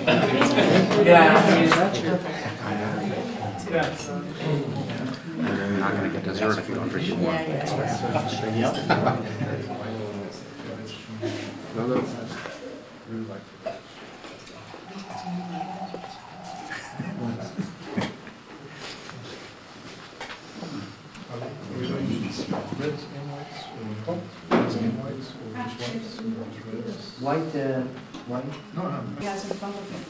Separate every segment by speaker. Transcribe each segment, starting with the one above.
Speaker 1: You're not going to get dessert if you don't drink more.
Speaker 2: White.
Speaker 3: Yes, in front of him.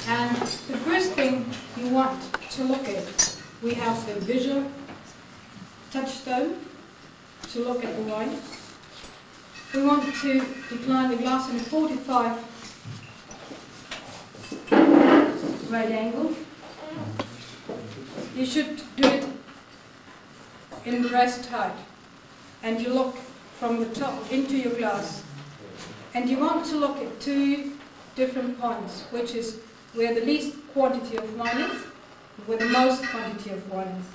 Speaker 3: And the first thing you want to look at, we have the visual touchstone to look at the wine. We want to decline the glass in a 45 right angle. You should do it in breast height, and you look from the top into your glass. And you want to look at two different points, which is where the least quantity of wine is, where the most quantity of wine is.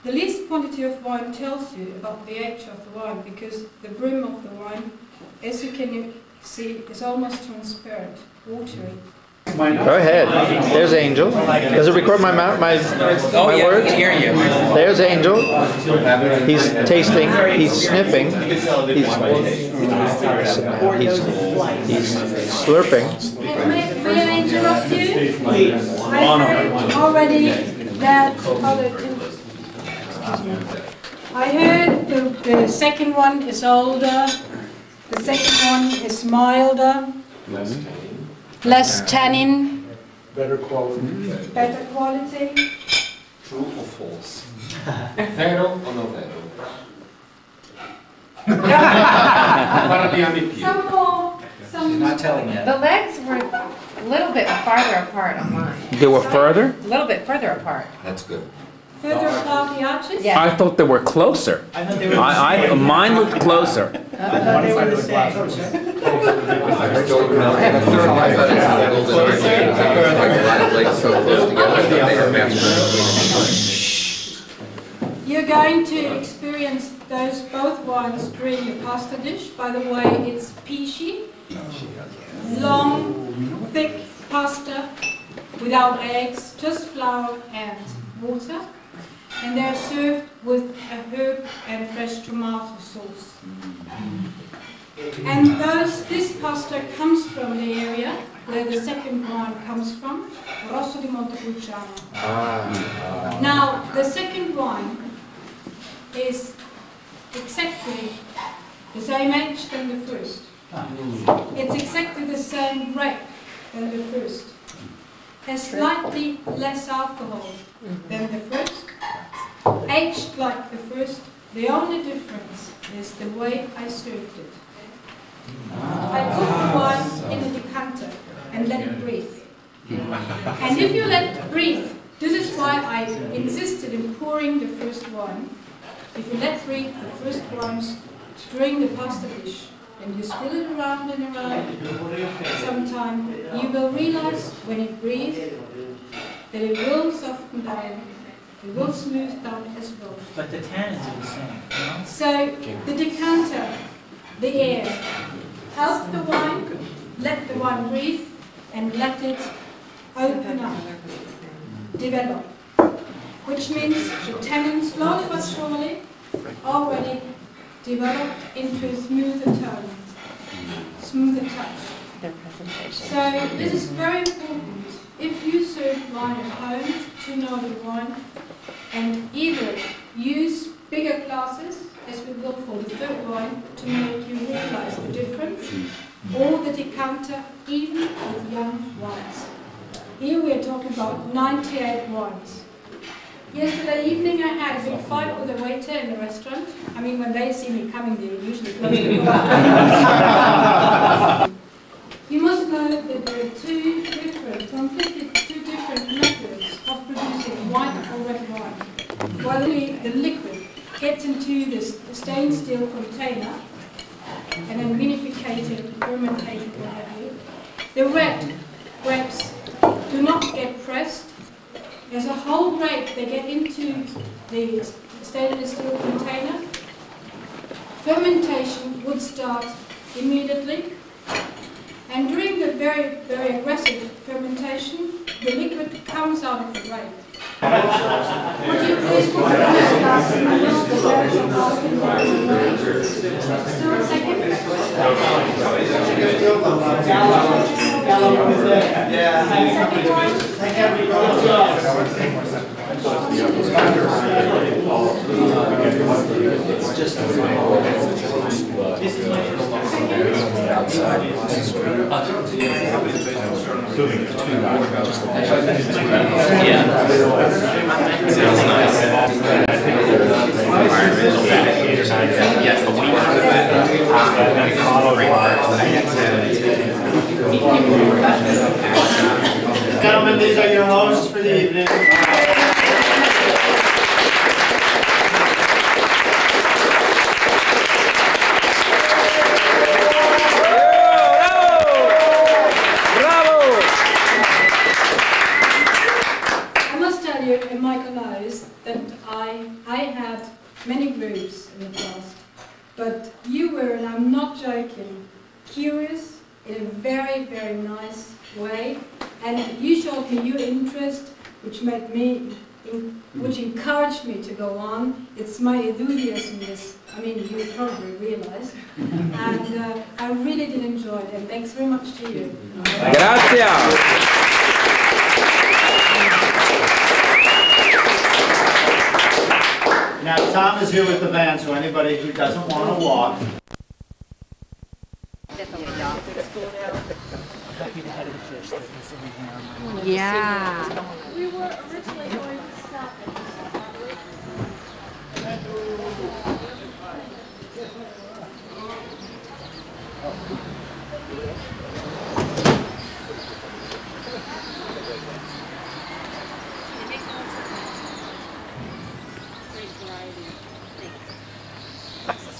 Speaker 3: The least quantity of wine tells you about the age of the wine, because the brim of the wine, as you can see, is almost transparent, watery.
Speaker 4: Go ahead. There's Angel. Does it record my words?
Speaker 5: I can hear you.
Speaker 4: There's Angel. He's tasting. He's sniffing. He's slurping.
Speaker 3: May I interrupt you? I heard already that I heard the second one is older. The second one is milder. Less tannin.
Speaker 6: Better quality.
Speaker 3: Better quality.
Speaker 6: True or false? Vero or no vero?
Speaker 3: Some more.
Speaker 2: She's not telling yet.
Speaker 7: The legs were a little bit farther apart on mine.
Speaker 5: They were further?
Speaker 7: A little bit further apart.
Speaker 6: That's good.
Speaker 3: Further apart the arches?
Speaker 7: Yeah.
Speaker 5: I thought they were closer.
Speaker 2: I thought they were the same.
Speaker 5: Mine looked closer.
Speaker 2: I thought they were the same.
Speaker 6: I have a third life that is golden like a lot of lakes so close together that they are matched.
Speaker 3: You're going to experience those both wines during the pasta dish. By the way, it's peachy, long, thick pasta without eggs, just flour and water. And they're served with a herb and fresh tomato sauce. And this pasta comes from the area where the second wine comes from, Rosso di Montepulciano. Now, the second wine is exactly the same age than the first. It's exactly the same grape than the first. Has slightly less alcohol than the first. Aged like the first. The only difference is the way I served it. I put the wine in a decanter and let it breathe. And if you let it breathe, this is why I insisted in pouring the first wine. If you let breathe the first wines during the pasta dish, and you spill it around and around, sometime you will realize when it breathes that it will soften down, it will smooth down as well.
Speaker 2: But the tannins are the same, you know?
Speaker 3: So the decanter, the air, help the wine, let the wine breathe, and let it open up, develop. Which means the tannin slowly but surely already developed into a smoother tone, smoother touch. So this is very important if you serve wine at home to know the wine, and either use bigger glasses, as we will for the third wine, to make you realize the difference, or the decanter, even with young wines. Here we are talking about 98 wines. Yesterday evening I had a big fight with a waiter in the restaurant. I mean, when they see me coming, they usually close the door. You must know that there are completely two different methods of producing white or red wine. While the liquid gets into this stainless steel container and then vinificated, fermented, what have you, the red grapes do not get pressed. There's a whole grape they get into the stainless steel container. Fermentation would start immediately, And during the very, very aggressive fermentation, the liquid comes out of the grape. Would you please put the first glass in the middle of the grape and ask him still a second?
Speaker 1: Yes, the wheat out of it.
Speaker 8: Gentlemen, these are your hosts for the evening.
Speaker 3: I must tell you, and Michael knows, that I had many groups in the past, but you were, and I'm not joking, curious in a very, very nice way, and you showed me your interest, which made me, which encouraged me to go on. It's my enthusiasm, I mean, you probably realize, and I really did enjoy it, and thanks very much to you.
Speaker 5: Grazie.
Speaker 8: Now, Tom is here with the van, so anybody who doesn't want to walk.
Speaker 7: Yeah.
Speaker 3: We were originally going to stop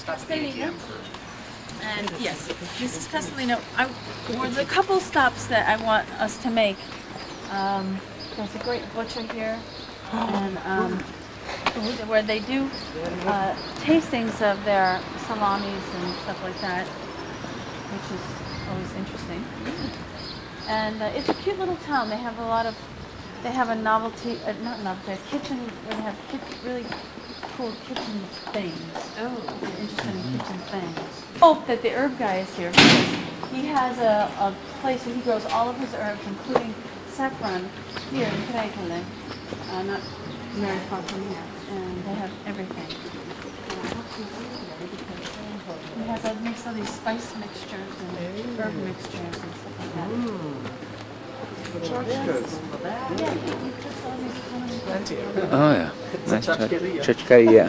Speaker 9: Castellino. And yes, this is Castellino. There's a couple stops that I want us to make. There's a great butcher here, and where they do tastings of their salamis and stuff like that, which is always interesting. And it's a cute little town. They have a lot of, they have a novelty, not novelty, a kitchen, they have really cool kitchen things. Oh, interesting kitchen things. Hope that the herb guy is here because he has a place where he grows all of his herbs, including saffron, here in Italia, not very far from here, and they have everything. He has makes all these spice mixtures and herb mixtures and stuff like that.
Speaker 5: Oh yeah, nice churchkaria.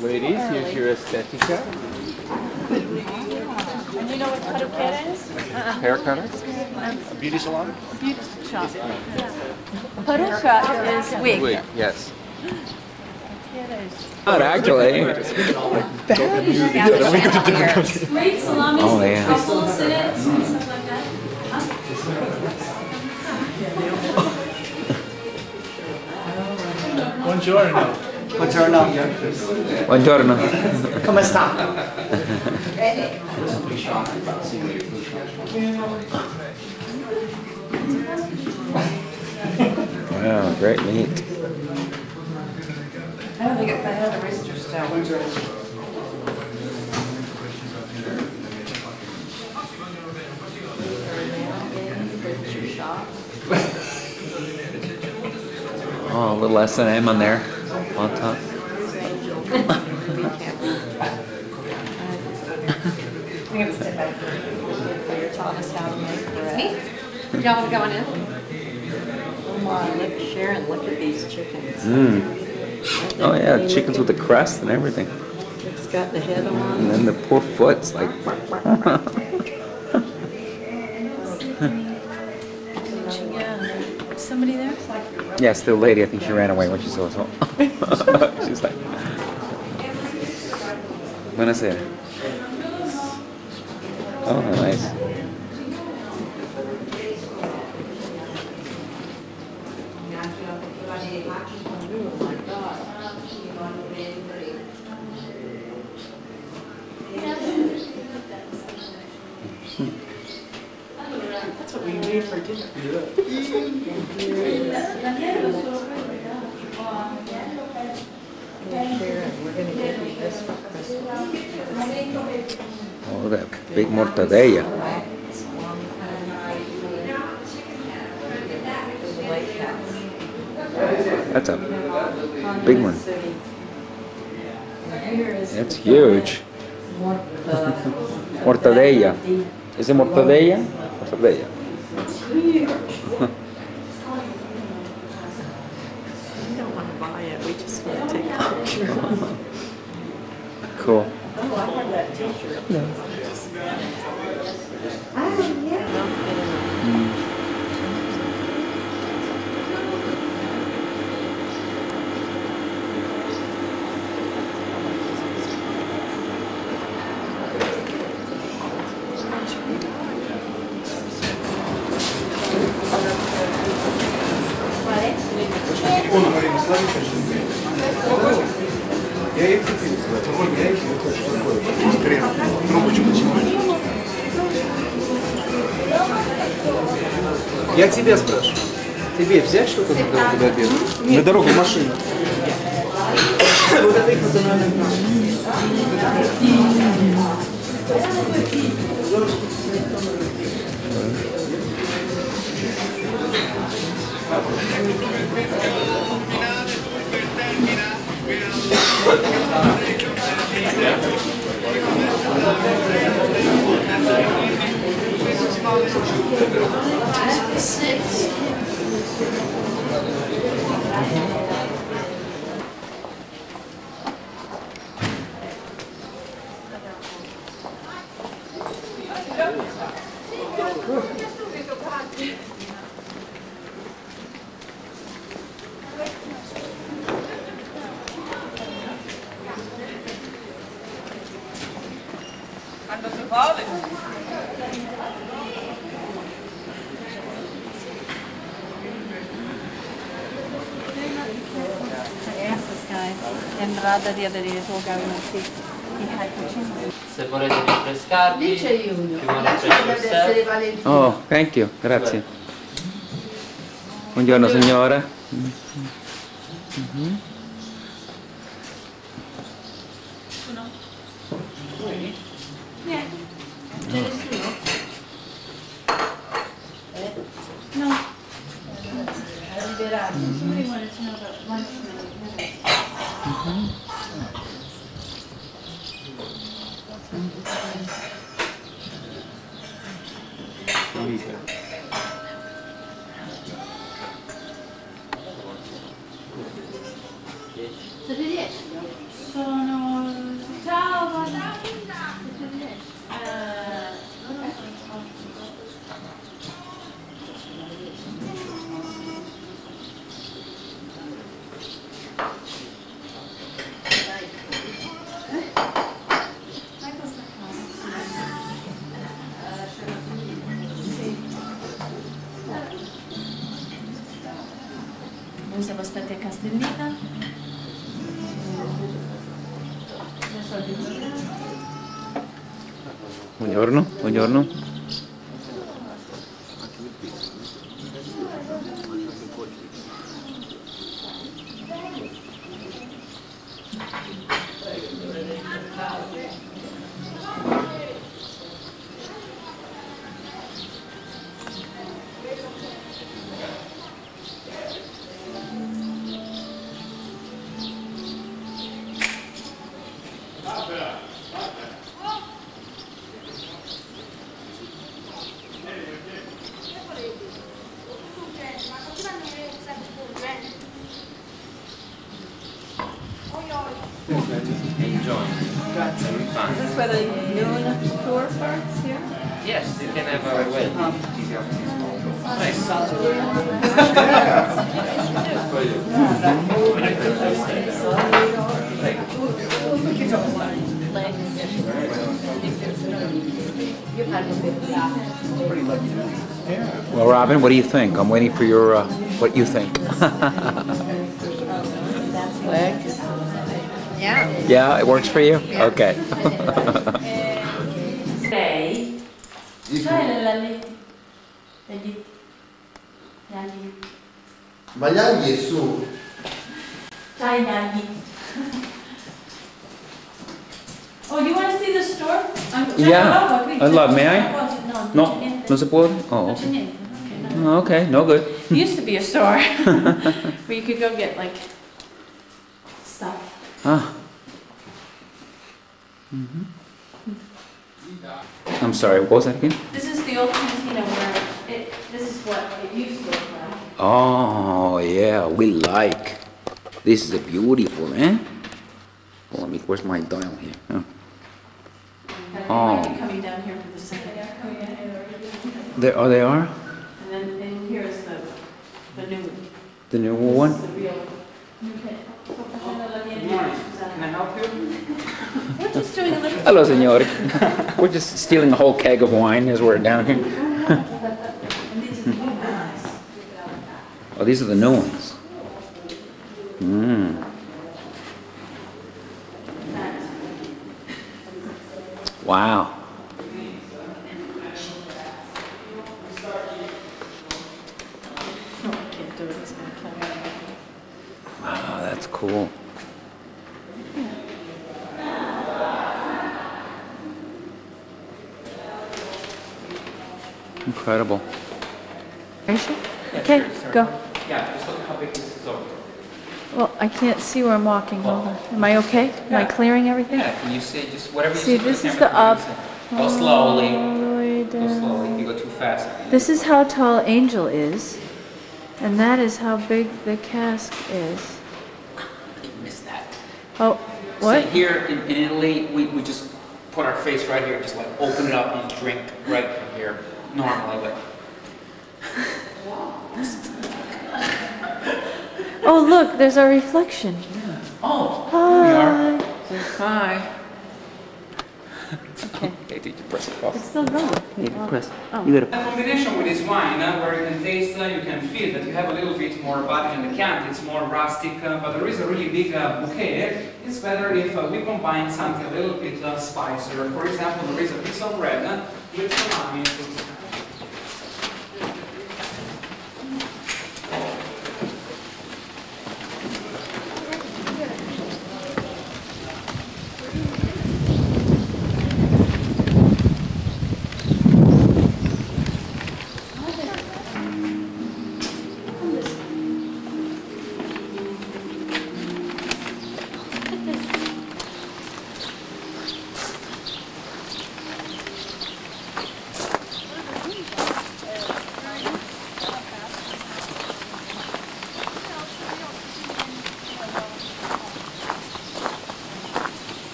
Speaker 4: Ladies, here's your estetica.
Speaker 9: And you know what peruquera is?
Speaker 4: Hair cutter? A beauty salon?
Speaker 9: Beauty shop. Peruca is wig.
Speaker 4: Wait, yes.
Speaker 5: Not actually.
Speaker 3: Great salamis
Speaker 5: Oh,
Speaker 3: with
Speaker 5: yeah.
Speaker 3: truffles in it and stuff like that.
Speaker 8: Buongiorno.
Speaker 5: Buongiorno.
Speaker 8: Come sta?
Speaker 5: Wow, great meat.
Speaker 7: I don't think I had a rooster still.
Speaker 5: Oh, a little S&M on there, on top.
Speaker 7: I'm gonna sit back for your Thomas how to make bread. Y'all going in? Come on, look, Sharon, look at these chickens.
Speaker 5: Oh yeah, chickens with the crust and everything.
Speaker 7: It's got the head on.
Speaker 5: And then the poor foot's like...
Speaker 9: Somebody there?
Speaker 5: Yeah, still lady. I think she ran away when she saw us all. She's like... Buonasera. Oh, nice.
Speaker 7: Oh my God.
Speaker 5: Oh, that big mortadella. That's a big one. That's huge. Mortadella. Is it mortadella? Mortadella.
Speaker 7: We don't want to buy it, we just want to take a picture.
Speaker 5: Cool.
Speaker 7: Oh, I have that t-shirt.
Speaker 1: Я тебя спрашиваю. Тебе взять что-то до обеда? На дорогу в машину. Вот это их национальный знак.
Speaker 9: Entrata the other day, so go and see. He had the chin.
Speaker 2: Se volete rinfrescarvi,
Speaker 10: Lì c'è uno.
Speaker 2: chi vuole
Speaker 10: Là ci dovrebbe essere
Speaker 2: prendere
Speaker 10: Valentina.
Speaker 5: Oh, thank you. Grazie. Buongiorno signora.
Speaker 3: Niente, c'è nessuno? No. Somebody wanted to know about lunch menu. Siete 10? Sono... Ciao, guarda. Siete 10?
Speaker 9: Noi siamo stati a Castellina.
Speaker 5: Buongiorno, buongiorno.
Speaker 2: enjoy.
Speaker 7: Is this where the noon tour starts here?
Speaker 2: Yes, you can have a well. Nice.
Speaker 5: Well, Robin, what do you think? I'm waiting for your, what you think.
Speaker 7: Yeah.
Speaker 5: Yeah, it works for you? Okay.
Speaker 9: Lei, cioè la lì, vedi, Daddy.
Speaker 10: Vogliamo Gesù.
Speaker 9: Hi, Daddy. Oh, you want to see the store?
Speaker 5: Yeah, I'd love. May I?
Speaker 9: No,
Speaker 5: No, no se puede. Oh, okay. Oh, okay, no good.
Speaker 9: It used to be a store where you could go get like stuff.
Speaker 5: Ah. I'm sorry. What was that again?
Speaker 9: This is the old cantina where this is what it used to look like.
Speaker 5: Oh yeah, we like. This is a beautiful, eh? Well, let me. Where's my dial here? Oh.
Speaker 9: They might be coming down here for the second.
Speaker 5: There. Oh, they are.
Speaker 9: And then here is the new one.
Speaker 5: The new one.
Speaker 9: This is the real. Okay.
Speaker 2: Can I help you?
Speaker 9: We're just doing a little.
Speaker 5: Hello, signori. We're just stealing a whole keg of wine as we're down here.
Speaker 9: And these are the new ones.
Speaker 5: Oh, these are the new ones. Mmm. Wow.
Speaker 9: No, I can't do it. He's gonna kill me.
Speaker 5: Wow, that's cool. Incredible.
Speaker 9: Okay, go.
Speaker 2: Yeah, just look how big this is over.
Speaker 9: Well, I can't see where I'm walking. Hold on. Am I okay? Am I clearing everything?
Speaker 2: Yeah, can you see just whatever you
Speaker 9: See,
Speaker 2: see?
Speaker 9: this is the up.
Speaker 2: Go slowly.
Speaker 9: All the way
Speaker 2: Go
Speaker 9: down.
Speaker 2: slowly. If you go too fast.
Speaker 9: This is how tall Angel is, and that is how big the cask is.
Speaker 2: You missed that.
Speaker 9: Oh, what?
Speaker 2: See, here in Italy, we just put our face right here, just like open it up and drink right from here, normally, but
Speaker 9: Oh, look, there's our reflection.
Speaker 2: oh,
Speaker 9: Hi.
Speaker 2: here we are. Say hi.
Speaker 9: Okay.
Speaker 5: Okay, did you press it off?
Speaker 9: It's still going.
Speaker 5: You gotta press.
Speaker 9: Oh.
Speaker 5: You gotta.
Speaker 2: A combination with this wine, where you can taste, you can feel that you have a little bit more body in the can. It's more rustic, but there is a really big bouquet. It's better if we combine something a little bit spicier. For example, there is a piece of bread with salami.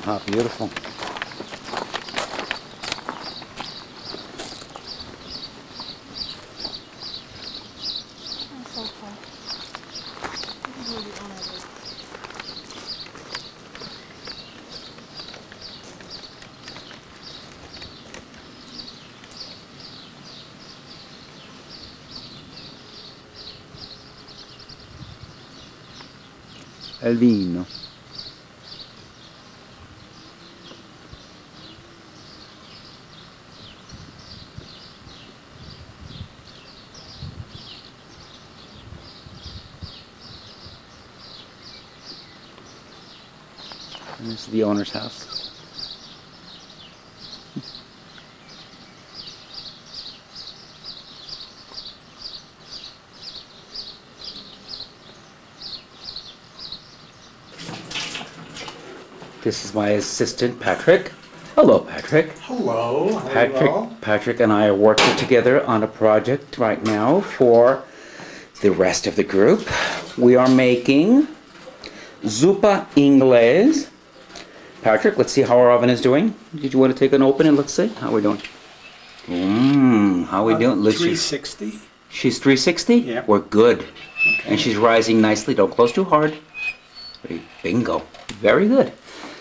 Speaker 5: Ah, beautiful. El vino. And this is the owner's house. This is my assistant, Patrick. Hello, Patrick.
Speaker 10: Hello. Hello.
Speaker 5: Patrick and I are working together on a project right now for the rest of the group. We are making zuppa inglese. Patrick, let's see how our oven is doing. Did you want to take an open and let's see how we're doing? How we doing?
Speaker 10: 360.
Speaker 5: She's 360?
Speaker 10: Yeah.
Speaker 5: We're good.
Speaker 10: Okay.
Speaker 5: And she's rising nicely. Don't close too hard. Bingo. Very good.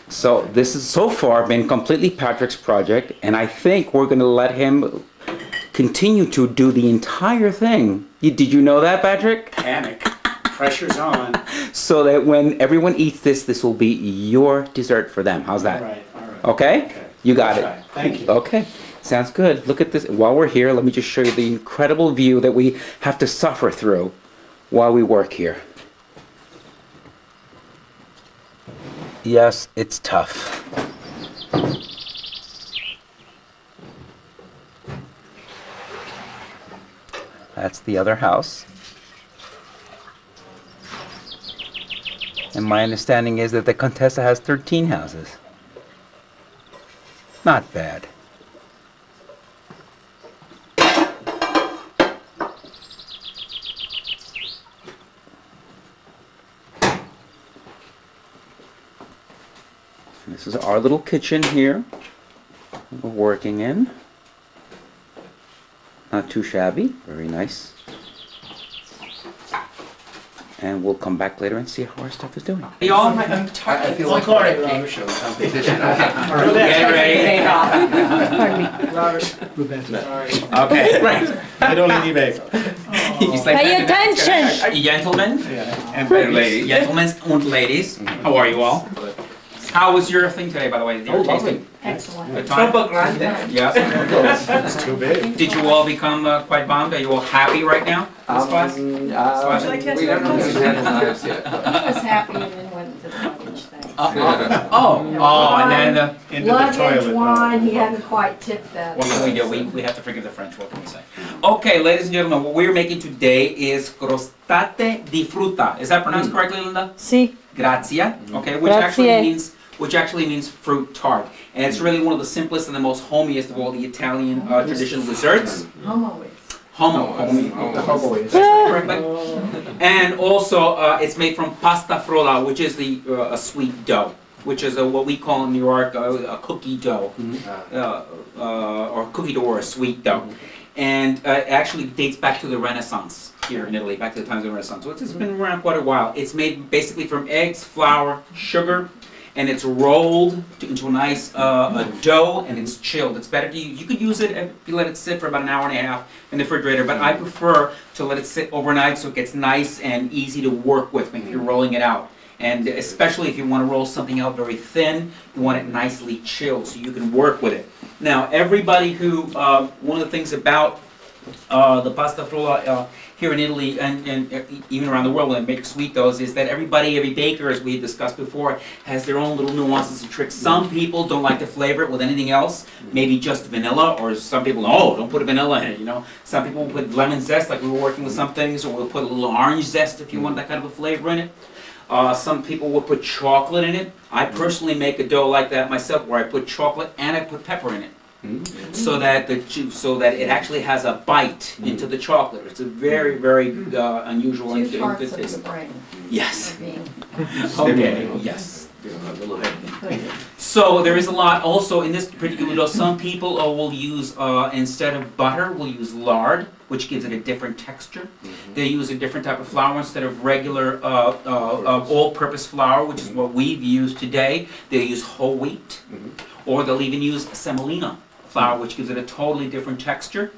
Speaker 5: So this has so far been completely Patrick's project, and I think we're going to let him continue to do the entire thing. Did you know that, Patrick?
Speaker 11: Panic. Pressure's on.
Speaker 5: So that when everyone eats this, this will be your dessert for them. How's that?
Speaker 11: All right, all right.
Speaker 5: Okay?
Speaker 11: Okay.
Speaker 5: You got it.
Speaker 11: Right. Thank you.
Speaker 5: Okay. Sounds good. Look at this. While we're here, let me just show you the incredible view that we have to suffer through while we work here. Yes, it's tough. That's the other house. And my understanding is that the Contessa has 13 houses. Not bad. This is our little kitchen here we're working in. Not too shabby, very nice. And we'll come back later and see how our stuff is doing.
Speaker 2: Y'all,
Speaker 6: I feel like
Speaker 8: Recording,
Speaker 6: a game
Speaker 8: Robert.
Speaker 6: show competition.
Speaker 2: get ready.
Speaker 7: Pardon me.
Speaker 8: Robert, sorry.
Speaker 2: Okay, right.
Speaker 8: I don't need bacon.
Speaker 7: Pay attention.
Speaker 2: Gentlemen
Speaker 8: Yeah.
Speaker 2: and ladies. Gentlemen and ladies, how are you all? How was your thing today, by the way? Your tasting?
Speaker 7: Excellent.
Speaker 2: Good time? Yes.
Speaker 8: It's too big.
Speaker 2: Did you all become quite bummed? Are you all happy right now? This class?
Speaker 6: We don't know who's had the knives yet.
Speaker 7: He was happy and then went to the luggage thing.
Speaker 2: And then
Speaker 8: Into the
Speaker 7: Luggage,
Speaker 8: toilet.
Speaker 7: wine, he hadn't quite tipped that.
Speaker 2: what can we do? We have to forgive the French. What can we say? Okay, ladies and gentlemen, what we're making today is crostate di frutta. Is that pronounced correctly, Linda?
Speaker 7: See?
Speaker 2: Grazia. Okay,
Speaker 7: Grazie.
Speaker 2: which actually means fruit tart, and it's really one of the simplest and the most homiest of all the Italian traditional desserts.
Speaker 7: Homo is.
Speaker 2: Correctly. And also, it's made from pasta frolla, which is the a sweet dough, which is what we call in New York a cookie dough, or cookie dough or a sweet dough. And it actually dates back to the Renaissance here in Italy, back to the times of the Renaissance. So it's been around quite a while. It's made basically from eggs, flour, sugar, and it's rolled into a nice dough, and it's chilled. It's better to use. You could use it if you let it sit for about an hour and a half in the refrigerator, but I prefer to let it sit overnight so it gets nice and easy to work with when you're rolling it out. And especially if you want to roll something out very thin, you want it nicely chilled so you can work with it. Now, everybody who, one of the things about the pasta frolla here in Italy and even around the world when they make sweet doughs is that every baker, as we discussed before, has their own little nuances and tricks. Some people don't like to flavor it with anything else, maybe just vanilla, or some people, oh, don't put a vanilla in it, you know. Some people will put lemon zest, like we were working with some things, or we'll put a little orange zest if you want that kind of a flavor in it. Some people will put chocolate in it. I personally make a dough like that myself, where I put chocolate and I put pepper in it. So that it actually has a bite into the chocolate. It's a very, very unusual and
Speaker 7: Two parts
Speaker 2: good
Speaker 7: of
Speaker 2: taste.
Speaker 7: the brain.
Speaker 2: Yes.
Speaker 7: are being-
Speaker 2: Okay. Yes. A little everything. So there is a lot. Also in this particular dough, some people will use instead of butter, will use lard, which gives it a different texture. They use a different type of flour instead of regular all-purpose flour, which is what we've used today. They use whole wheat, or they'll even use semolina flour, which gives it a totally different texture.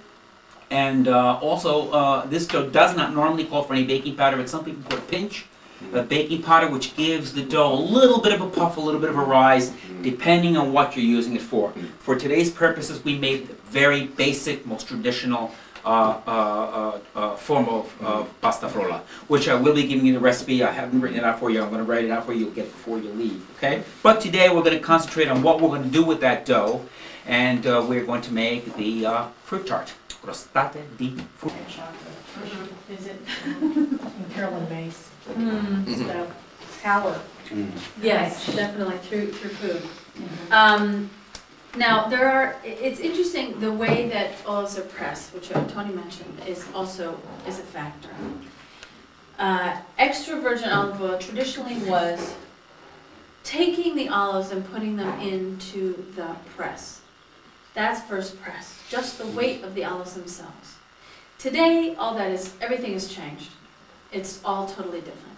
Speaker 2: And also, this dough does not normally call for any baking powder, but some people put a pinch of baking powder, which gives the dough a little bit of a puff, a little bit of a rise, depending on what you're using it for. For today's purposes, we made the very basic, most traditional form of pasta frolla, which I will be giving you the recipe. I haven't written it out for you. I'm going to write it out for you. You'll get it before you leave, okay? But today we're going to concentrate on what we're going to do with that dough, and we're going to make the fruit tart. Crostate di frutta.
Speaker 7: Is it Carolyn Mace? So, power.
Speaker 9: Yes, definitely through food. Now it's interesting the way that olives are pressed, which Tony mentioned, is a factor. Extra virgin olive oil traditionally was taking the olives and putting them into the press. That's first press, just the weight of the olives themselves. Today, everything has changed. It's all totally different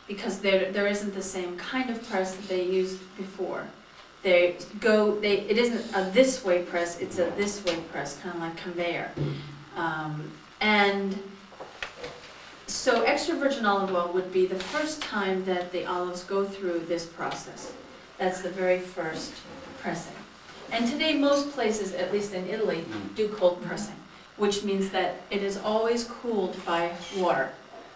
Speaker 9: because there isn't the same kind of press that they used before. it isn't a this way press, it's a this way press, kind of like conveyor. And so extra virgin olive oil would be the first time that the olives go through this process. That's the very first pressing. And today most places, at least in Italy, do cold pressing, which means that it is always cooled by water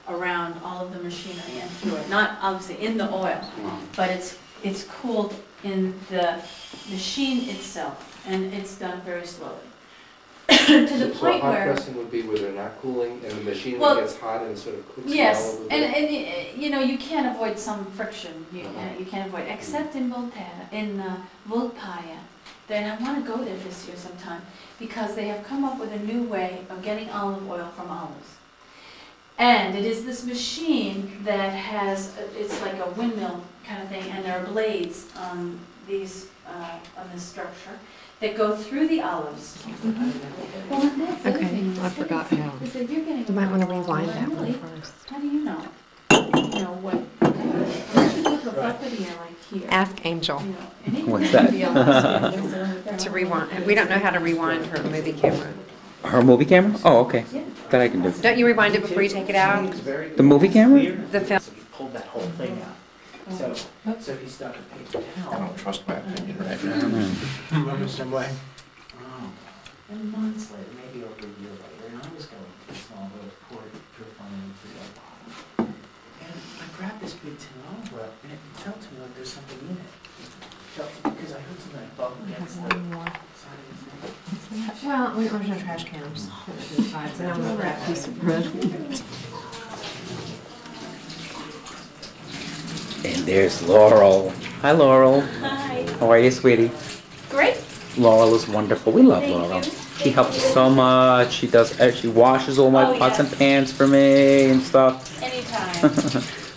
Speaker 9: around all of the machinery and through it. Not obviously in the oil, but it's cooled in the machine itself, and it's done very slowly. To the point
Speaker 1: hot
Speaker 9: where
Speaker 1: pressing would be where they're not cooling and the machine gets hot and sort of cooks
Speaker 9: yes,
Speaker 1: it all over
Speaker 9: and you know, you can't avoid some friction. You can't avoid, except in Volterra, in Volpaia. Then I want to go there this year sometime because they have come up with a new way of getting olive oil from olives. And it is this machine that has, it's like a windmill kind of thing, and there are blades on these on this structure that go through the olives. Well, that's
Speaker 7: Okay, I forgot how. You might want to rewind that one first.
Speaker 9: How do you know? You know what? Unless you look up like here.
Speaker 7: Ask Angel.
Speaker 5: What's that?
Speaker 7: To rewind. We don't know how to rewind her movie camera.
Speaker 5: Her movie camera? Oh, okay. That I can do.
Speaker 7: Don't you rewind it before you take it out?
Speaker 5: The movie camera?
Speaker 7: The film.
Speaker 8: So he pulled that whole thing out. So he stuck a paper towel.
Speaker 6: I don't trust my opinion right now.
Speaker 8: Remember some way?
Speaker 12: And months later, maybe over a year later, and I was going to the small boat, poured purifying into the bottle. And I grabbed this big tin olive oil, and it felt to me like there's something in it. Because I heard something like bubble against the side of his neck.
Speaker 7: Well, we there's no trash cans. So now I'm going to grab a piece of bread.
Speaker 5: And there's Laurel. Hi, Laurel.
Speaker 9: Hi.
Speaker 5: How are you, sweetie?
Speaker 9: Great.
Speaker 5: Laurel is wonderful. We love
Speaker 9: Thank
Speaker 5: Laurel.
Speaker 9: you.
Speaker 5: She helps so much. She does. She washes all my pots and pans for me and stuff.
Speaker 9: Anytime.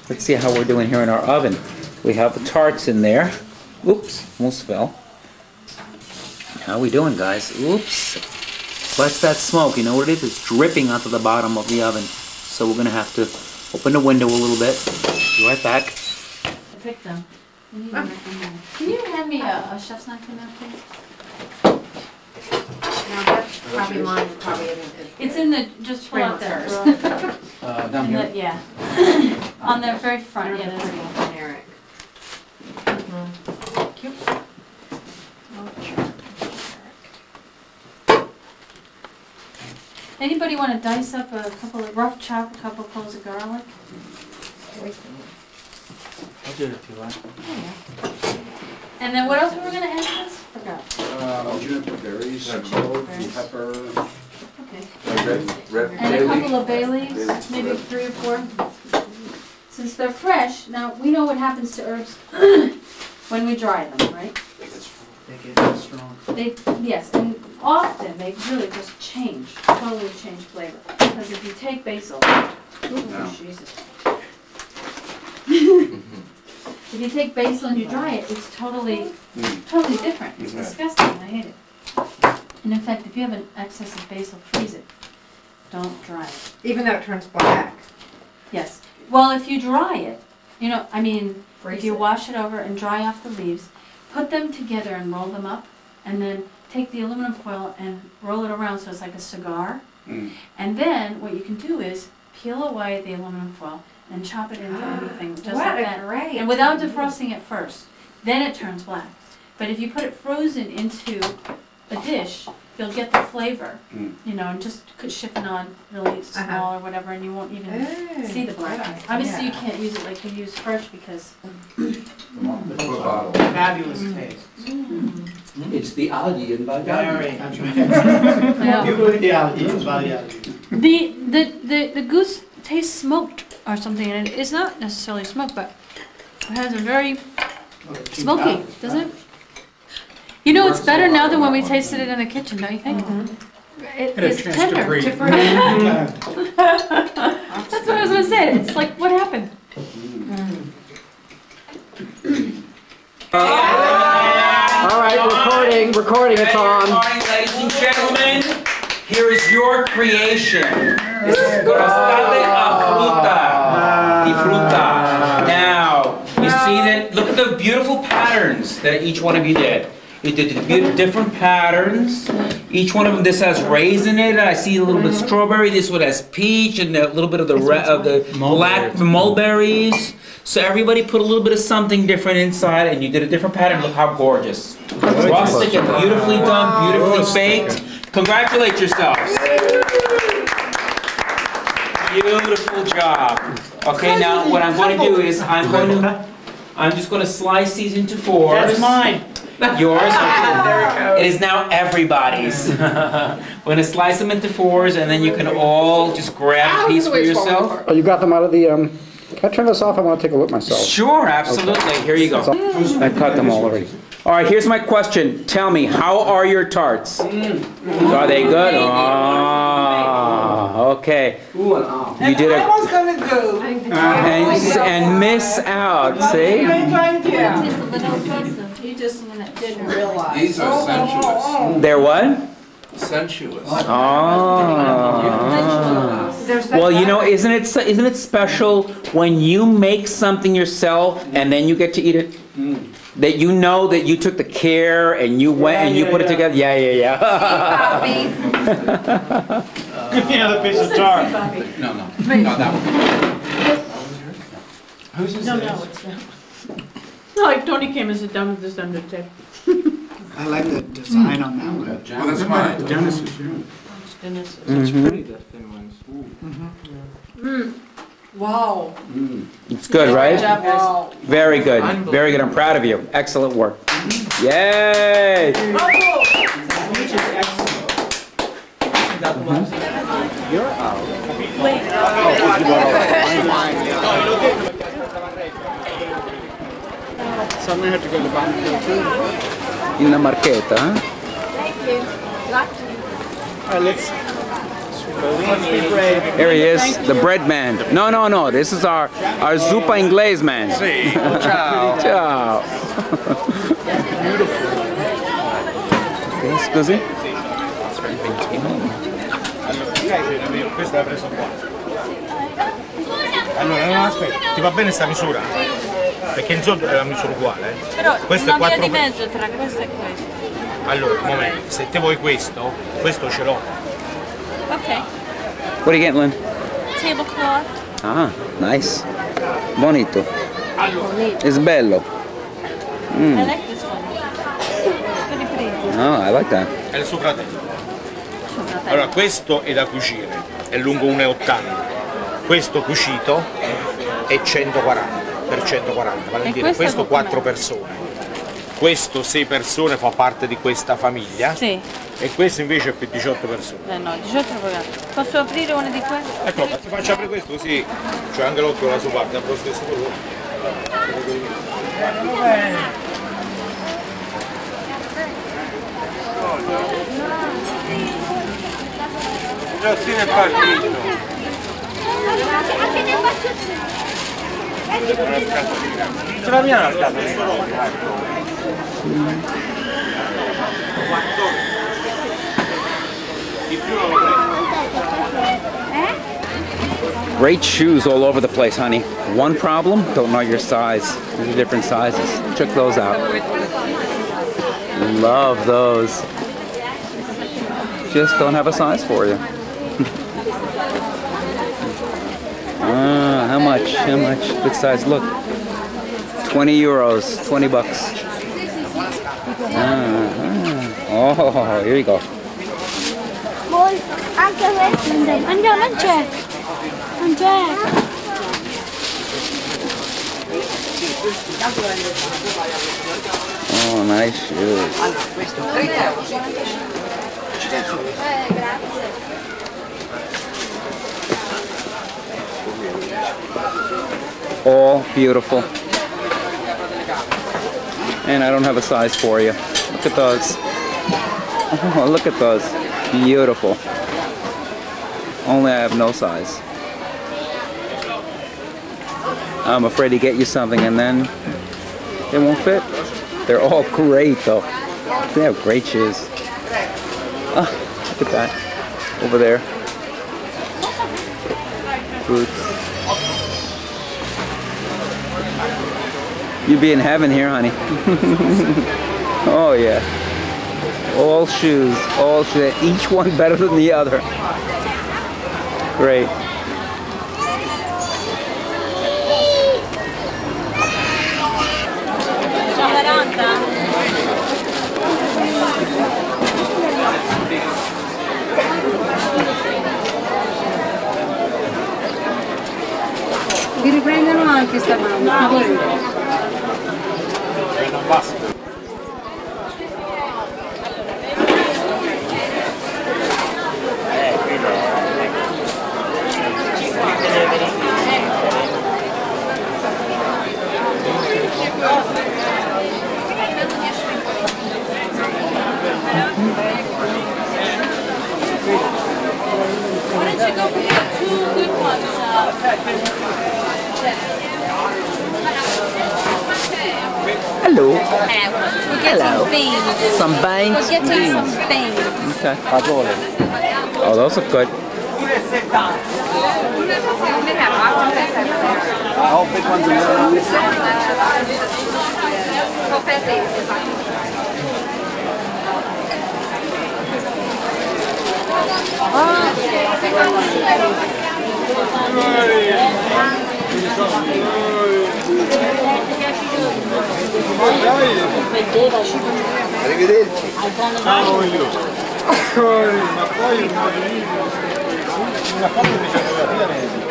Speaker 5: Let's see how we're doing here in our oven. We have the tarts in there. Oops, almost fell. How we doing, guys? Oops. What's that smoke? You know what it is? It's dripping onto the bottom of the oven. So we're gonna have to open the window a little bit. Be right back.
Speaker 9: I picked them. Can you hand me a chef's napkin now, please?
Speaker 7: Now that's probably mine. Probably
Speaker 9: It's in the, just pull out there.
Speaker 5: Down here?
Speaker 9: Yeah. On the very front, yeah, there's one.
Speaker 7: Generic.
Speaker 9: Cute. Anybody want to dice up a couple of, rough chop a couple of cloves of garlic?
Speaker 12: I'll do it if you like.
Speaker 9: And then what else were we going to add to this? Forgot.
Speaker 6: Juniper berries, clove, pepper.
Speaker 9: Okay. And a couple of bay leaves, maybe 3 or 4. Since they're fresh, now we know what happens to herbs when we dry them, right?
Speaker 12: They get strong.
Speaker 9: Yes, and often they really just change, totally change flavor. Because if you take basil, Jesus. If you take basil and you dry it, it's totally different. It's disgusting. I hate it. And in fact, if you have an excess of basil, freeze it. Don't dry it.
Speaker 7: Even though it turns black.
Speaker 9: Yes. Well, if you dry it, you know, I mean,
Speaker 7: Freeze
Speaker 9: if you
Speaker 7: it.
Speaker 9: wash it over and dry off the leaves, put them together and roll them up, and then take the aluminum foil and roll it around so it's like a cigar. And then what you can do is peel away the aluminum foil and chop it into anything just like that.
Speaker 7: Great.
Speaker 9: And without defrosting it first. Then it turns black. But if you put it frozen into a dish, you'll get the flavor, you know, and just shift it on really small or whatever, and you won't even see the blackness. Obviously, you can't use it like you use fresh because.
Speaker 8: Fabulous taste.
Speaker 12: It's the algae in
Speaker 8: Very.
Speaker 9: Yeah.
Speaker 8: You put the algae, it's about the algae.
Speaker 9: The goose tastes smoked or something, and it's not necessarily smoked, but it has a very smoky, doesn't it? You know, it's better now than when we tasted it in the kitchen, don't you think? It's tender. That's what I was going to say. It's like, what happened?
Speaker 4: All right, recording, it's on.
Speaker 5: Good morning, ladies and gentlemen. Here is your creation. This is crostata a fruta. Di fruta. Now, you see that look at the beautiful patterns that each one of you did. You did the different patterns. Each one of them, this has raisin in it. I see a little bit of strawberry. This one has peach and a little bit of the black mulberries. So everybody put a little bit of something different inside, and you did a different pattern. Look how gorgeous. Rustic and beautifully done, beautifully baked. Congratulate yourselves. Beautiful job. Okay, now what I'm going to do is I'm just going to slice these into fours.
Speaker 8: That's mine.
Speaker 5: Yours? It is now everybody's. We're going to slice them into fours, and then you can all just grab a piece for yourself.
Speaker 4: Oh, you got them out of the, can I turn this off? I want to take a look myself.
Speaker 5: Sure, absolutely. Okay. Here you go. I cut them all already. All right, here's my question. Tell me, how are your tarts? Are they good? Oh, okay. You did it.
Speaker 13: I was gonna go.
Speaker 5: And miss out, see?
Speaker 7: He just didn't realize.
Speaker 6: These are sensuous.
Speaker 5: They're what?
Speaker 6: Sensuous.
Speaker 5: Oh. Well, you know, isn't it special when you make something yourself and then you get to eat it? That you know that you took the care and you went and you put it together. Yeah.
Speaker 8: Give me another piece of tart.
Speaker 6: No, that one.
Speaker 8: Who's this?
Speaker 9: No, it's not. No, like Tony came and sat down with this under the table.
Speaker 8: I like the design on that one.
Speaker 6: Well, that's mine.
Speaker 11: Dennis is here.
Speaker 9: Dennis.
Speaker 1: It's pretty, the thin ones.
Speaker 7: Wow.
Speaker 5: It's good, right?
Speaker 7: Wow.
Speaker 5: Very good. Very good. I'm proud of you. Excellent work. Yay!
Speaker 4: You're out.
Speaker 9: Wait.
Speaker 8: So I'm going to have to go to the bottom too.
Speaker 5: In la marchetta, huh?
Speaker 9: Thank you. Lucky.
Speaker 8: All right, let's be brave.
Speaker 5: Here he is, the bread man. No. This is our zuppa inglese man.
Speaker 6: Ciao.
Speaker 5: Ciao. Okay, scusi.
Speaker 8: Questo l'ha preso qua. Allora, no, aspetta, ti va bene sta misura? Perché in solito è la misura uguale.
Speaker 9: Però
Speaker 8: questo
Speaker 9: una
Speaker 8: è
Speaker 9: via
Speaker 8: 4
Speaker 9: di mezzo tra questo e questo.
Speaker 8: Allora, un momento, se te vuoi questo ce l'ho.
Speaker 9: Ok.
Speaker 5: What are you getting, Lynn?
Speaker 9: Tablecloth.
Speaker 5: Ah, nice. Bonito. It's bello.
Speaker 9: I like this one. Pretty pretty.
Speaker 5: Oh, I like that.
Speaker 8: È il suo fratello. Allora, questo è da cucire, è lungo 1,80. Questo cucito è 140 per 140, vale a dire questo 4 persone. Questo 6 persone fa parte di questa famiglia.
Speaker 9: Sì.
Speaker 8: E questo invece è per 18 persone.
Speaker 9: No, 18 pagato. Posso aprire una di queste?
Speaker 8: Ecco, ti faccio aprire questo così c'è anche l'occhio dalla sua parte, a lo stesso colore.
Speaker 1: Giustino è partito. Ce l'abbiamo la scatola?
Speaker 5: Great shoes all over the place, honey. One problem, don't know your size. These are different sizes. Check those out. Love those. Just don't have a size for you. How much? How much? Good size. Look. 20 euros. 20 bucks. Oh, here you go.
Speaker 14: Anche questo. Andiamo, non c'è. Non c'è.
Speaker 5: Oh, nice shoes.
Speaker 13: Allora, questo 30 euro, sì.
Speaker 14: Grazie.
Speaker 5: All beautiful. And I don't have a size for you. Look at those. Oh, look at those. Beautiful. Only I have no size. I'm afraid to get you something and then it won't fit. They're all great though. They have great shoes. Ah, look at that. Over there. Boots. You'd be in heaven here, honey. Oh yeah. All shoes, each one better than the other. Great.
Speaker 15: Vi riprendono anche sta mano.
Speaker 8: Non basta.
Speaker 5: Hello.
Speaker 9: We'll get
Speaker 5: Hello.
Speaker 9: some beans.
Speaker 5: Some banks.
Speaker 9: We'll get you some beans.
Speaker 5: Okay. Oh, those look good.
Speaker 1: How big ones are
Speaker 10: Arrivederci.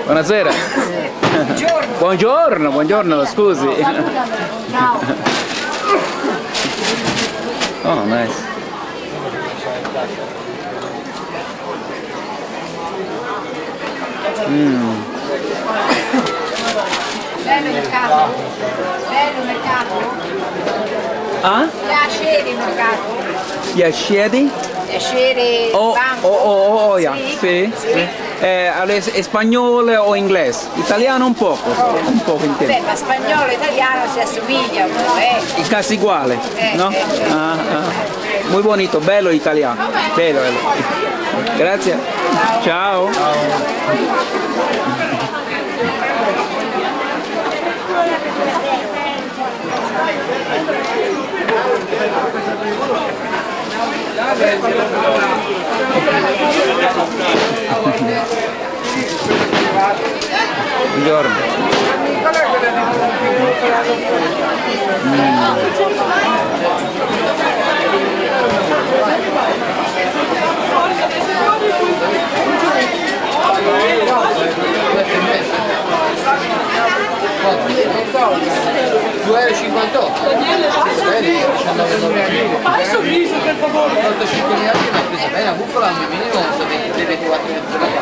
Speaker 5: Buonasera. Buongiorno, buongiorno, scusi.
Speaker 15: Ciao.
Speaker 5: Oh, nice.
Speaker 15: Bello mercato? Bello mercato?
Speaker 5: Ah?
Speaker 15: Piacere il mercato?
Speaker 5: Piacere?
Speaker 15: Piacere
Speaker 5: Oh,
Speaker 15: banco?
Speaker 5: oh, yeah.
Speaker 15: Sì?
Speaker 5: Sì. Espagnolo o inglese? Italiano un poco
Speaker 15: Beh,
Speaker 5: intendo.
Speaker 15: ma spagnolo e italiano si assomiglia un po',
Speaker 5: Il caso uguale, no?
Speaker 15: certo.
Speaker 5: Muy bonito, bello italiano. Bello, bello. Grazie. Ciao. Buongiorno.
Speaker 13: Fai sorriso per favore! Ho fatto 5 miliardi ma ho preso bene la bufala, al mio minimo dei 24 minuti della qua.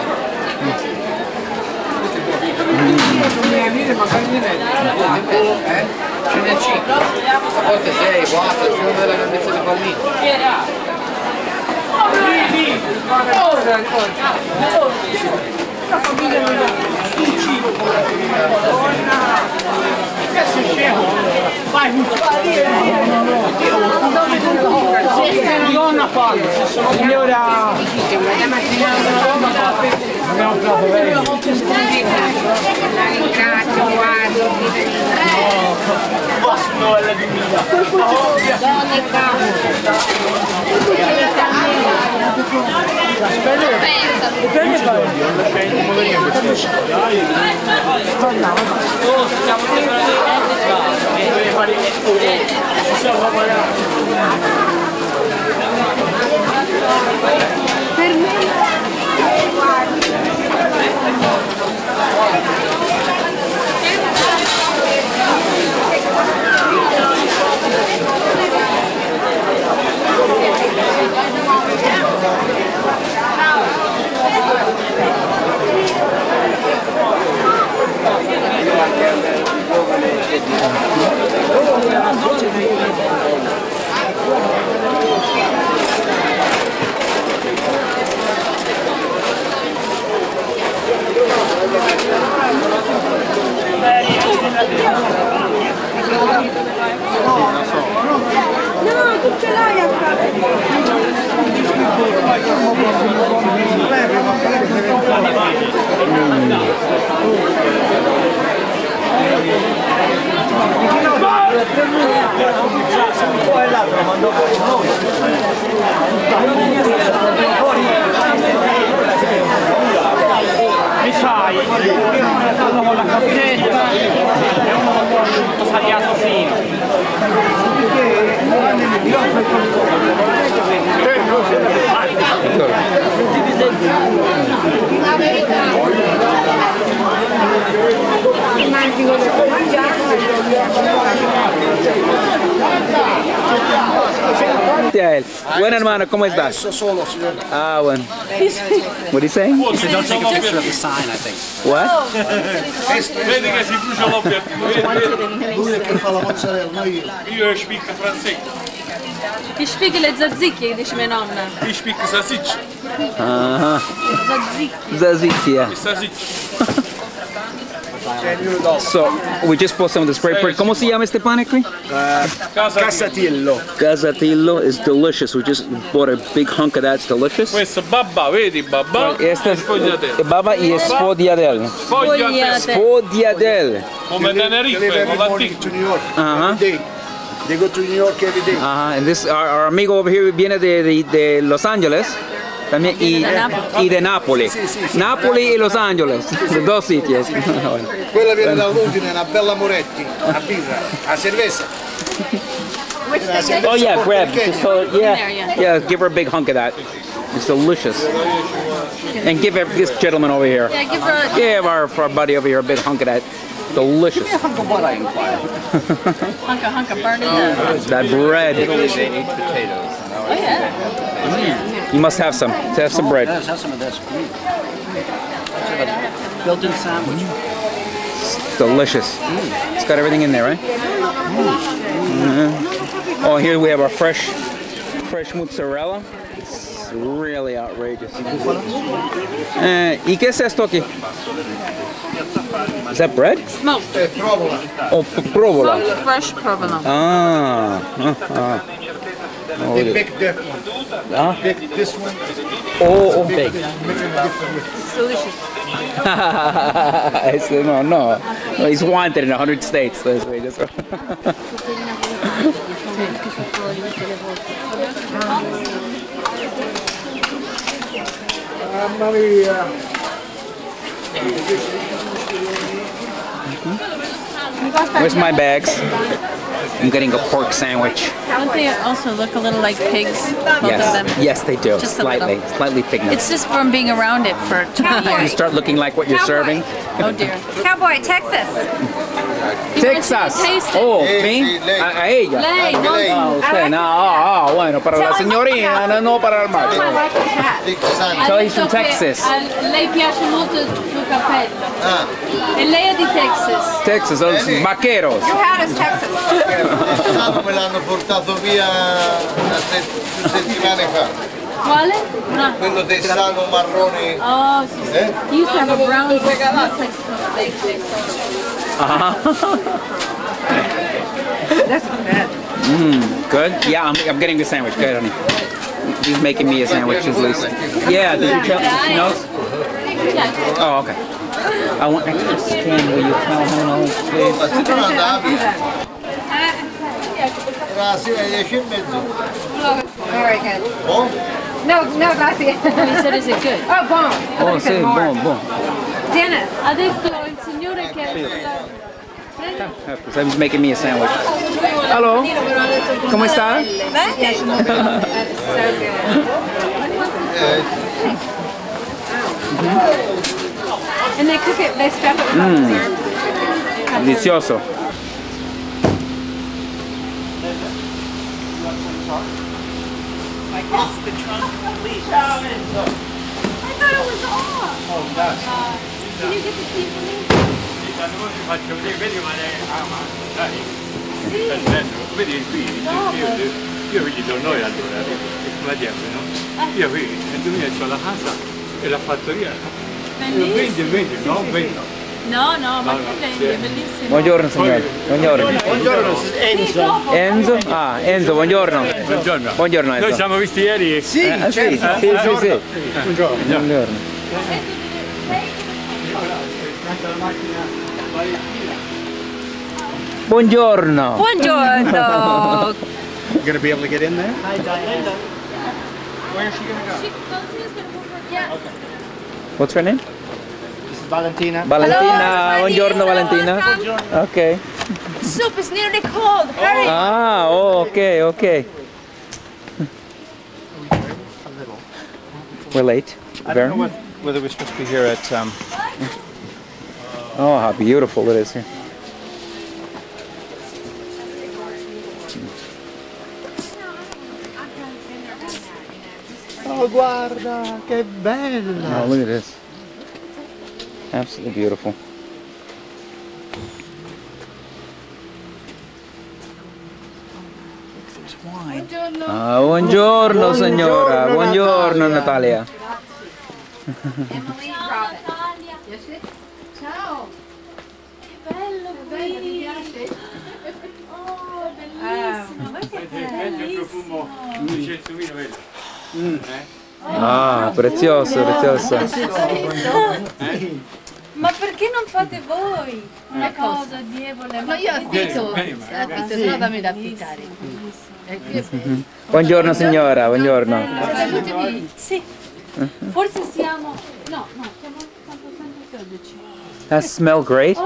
Speaker 13: Ce n'è 5, a volte 6, 4, a seconda della grandezza del pallino.
Speaker 15: La famiglia non ha un cibo. Che sei scemo? Vai, non a farlo, signora. Abbiamo provato bene. La ringrazio, guardo. Posso alla di mia. Dipende No, tu ce l'hai a casa.
Speaker 16: Mi sai, uno con la cappetta e uno con lo prosciutto tagliato fino.
Speaker 5: Bueno, hermano, ¿cómo estás?
Speaker 10: Solo, signor.
Speaker 5: Ah, bueno. What are you saying?
Speaker 11: Don't take a picture of the sign, I think.
Speaker 5: What?
Speaker 17: Vedi che si brucia l'obiettivo.
Speaker 10: Lui è che fa la mozzarella, noi...
Speaker 17: Io spicca francese.
Speaker 9: Ti spieghi le zazzicchie, dice mia nonna.
Speaker 17: Ti spicca sasicci.
Speaker 5: Uh-huh.
Speaker 9: Zazzicchi.
Speaker 5: Zazik, yeah.
Speaker 17: Sasicci.
Speaker 5: So, we just bought some of the spray bread. ¿Cómo se llama este pane qui?
Speaker 10: Casatillo.
Speaker 5: Casatillo is delicious. We just bought a big hunk of that. It's delicious.
Speaker 17: Questo babà, vedi babà?
Speaker 5: Este es baba y es sfogliatelle. Sfogliatelle.
Speaker 17: Come Tenerife, con la tic.
Speaker 5: Uh-huh.
Speaker 10: They go to New York every day.
Speaker 5: And this, our amigo over here viene de Los Angeles. También y de Napoli. Napoli y Los Angeles, los dos sitios.
Speaker 10: Quella viene dall'Udine, una bella Moretti, a birra, a cerveza.
Speaker 5: Oh yeah, grab. Yeah, give her a big hunk of that. It's delicious. And give this gentleman over here.
Speaker 9: Yeah,
Speaker 5: give our buddy over here a big hunk of that. Delicious.
Speaker 13: Hunk of what, I inquire?
Speaker 9: Hunk of burning the...
Speaker 5: That bread.
Speaker 13: They eat potatoes.
Speaker 9: Oh yeah.
Speaker 5: You must have some. Have some bread.
Speaker 13: Yes, have some of this. Built-in sandwich.
Speaker 5: It's delicious. It's got everything in there, right? Oh, here we have our fresh mozzarella. It's really outrageous. ¿Y qué es esto aquí? Is that bread?
Speaker 9: Smoked.
Speaker 5: Oh, provola.
Speaker 9: Smoked fresh provolone.
Speaker 5: Oh,
Speaker 10: They bake that one.
Speaker 5: Huh?
Speaker 10: Bake this one.
Speaker 5: Oh,
Speaker 10: Bake.
Speaker 5: bake.
Speaker 9: It's delicious.
Speaker 5: I said, no, he's wanted in 100 states. That's what he just
Speaker 10: Mamma mia.
Speaker 5: Where's my bags? I'm getting a pork sandwich.
Speaker 9: Don't they also look a little like pigs? Both of them.
Speaker 5: Yes, they do.
Speaker 9: Just
Speaker 5: Slightly pigment.
Speaker 9: It's just from being around it for 20
Speaker 5: You
Speaker 9: years.
Speaker 5: start looking like what you're serving.
Speaker 9: Oh dear.
Speaker 15: Cowboy, Texas.
Speaker 5: Texas. Oh, me? A ella.
Speaker 9: Lei,
Speaker 5: Ah, usted. No, bueno, para la señorina, no para el macho. So he's from Texas.
Speaker 9: Lei piace molto il suo cappello. E lei è di Texas.
Speaker 5: Texas, los vaqueros.
Speaker 15: Your hat is Texas.
Speaker 10: Me l'hanno portato via due settimane fa.
Speaker 9: Quale? No.
Speaker 10: Quello tessano marrone.
Speaker 9: Oh, sì. He used to have a brown
Speaker 15: That's bad.
Speaker 5: Good? Yeah, I'm getting the sandwich. Good, honey. He's making me a sandwich, at least. Yeah, did you tell? She knows? Oh, okay. I want extra skin. Will you tell her, please?
Speaker 15: Very good.
Speaker 10: Bon?
Speaker 15: No, not the.
Speaker 9: He said, is it good?
Speaker 15: Oh, bon.
Speaker 5: Oh, sì, buon.
Speaker 15: Dennis.
Speaker 9: Ha detto il signore che...
Speaker 5: So he's making me a sandwich. Hello. ¿Cómo está?
Speaker 15: And they cook it, they stuff it with
Speaker 5: Delicioso.
Speaker 12: Like it's the trunk, please.
Speaker 9: I thought it was off.
Speaker 12: Oh, that's.
Speaker 9: Can you get the key for me?
Speaker 17: Faccio vedere, vedi ma dai, perfetto, vedi qui, io vi do noi allora, qua dietro, no? Io qui, nel 2000 c'ho la casa e la fattoria. Vendi, no? Vendi.
Speaker 9: No, ma che vendi, è bellissimo.
Speaker 5: Buongiorno signore. Buongiorno.
Speaker 12: Buongiorno, Enzo.
Speaker 5: Enzo? Ah, Enzo, buongiorno.
Speaker 17: Buongiorno.
Speaker 5: Buongiorno Enzo.
Speaker 17: Noi ci siamo visti ieri.
Speaker 12: Sì,
Speaker 5: sì. Buongiorno. Buongiorno.
Speaker 9: Buongiorno.
Speaker 10: You gonna be able to get in there?
Speaker 16: Hi, Diana. Where is she going to go?
Speaker 5: What's her name?
Speaker 10: This is Valentina.
Speaker 5: Valentina. Buongiorno, Valentina. Okay.
Speaker 9: Soup is nearly cold. Hurry.
Speaker 5: Ah, oh, okay, okay. We're late.
Speaker 4: I don't know whether we're supposed to be here at...
Speaker 5: Oh, how beautiful it is here.
Speaker 10: Oh, guarda, che bella!
Speaker 5: Oh, look at this. Absolutely beautiful. Ah, buongiorno signora, buongiorno Natalia.
Speaker 9: Ciao. Che bello qui. Oh, bellissimo. Guarda che bellissimo.
Speaker 5: Ah, prezioso, prezioso.
Speaker 9: Ma perché non fate voi una cosa dievole?
Speaker 7: Ma io affitto, se no dammi da affittare.
Speaker 5: Buongiorno signora, buongiorno.
Speaker 9: Siete tutti qui? Sì. Forse siamo... No, siamo sempre 12.
Speaker 5: That smell great.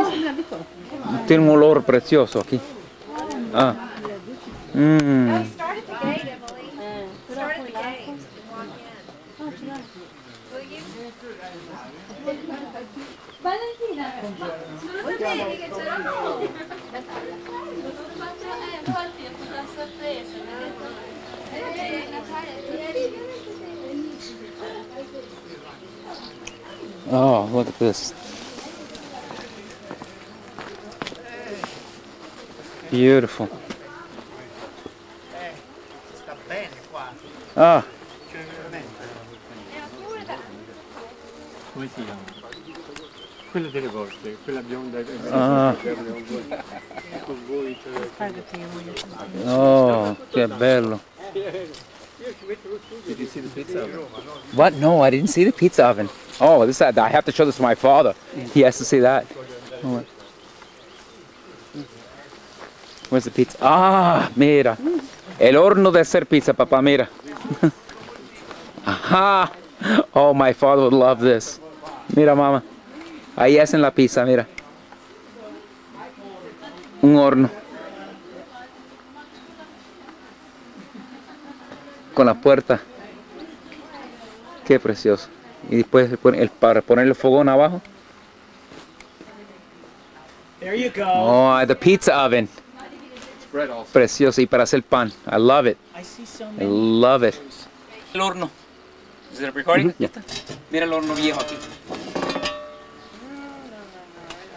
Speaker 5: Tiene un olor precioso aquí. Ah. Mm.
Speaker 9: Start at the gate, Emily. Start at the gate. Will you? Valentina, non lo sapevi che c'era un infatti è tutta sorpresa.
Speaker 5: Oh, look at this. Beautiful.
Speaker 10: Sta bene qua.
Speaker 5: Ah.
Speaker 17: Come si chiama? Quella delle vostre, quella bionda
Speaker 5: Ah.
Speaker 17: con voi.
Speaker 5: Oh, che bello.
Speaker 6: Did you see the pizza oven?
Speaker 5: What? No, I didn't see the pizza oven. Oh, this I have to show this to my father. He has to see that. Oh. Where's the pizza? Ah, mira. El horno de hacer pizza, papá, mira. Aha. Oh, my father would love this. Mira, mama. Ahí hacen la pizza, mira. Un horno. Con la puerta. Qué precioso. Y después para poner el fogón abajo.
Speaker 16: There you go.
Speaker 5: Oh, the pizza oven.
Speaker 6: Bread also.
Speaker 5: Precioso. Y para hacer pan. I love it.
Speaker 16: I see so
Speaker 5: I
Speaker 16: many.
Speaker 5: love it.
Speaker 2: El horno. Is it recording? Ya está. Mira el horno viejo aquí.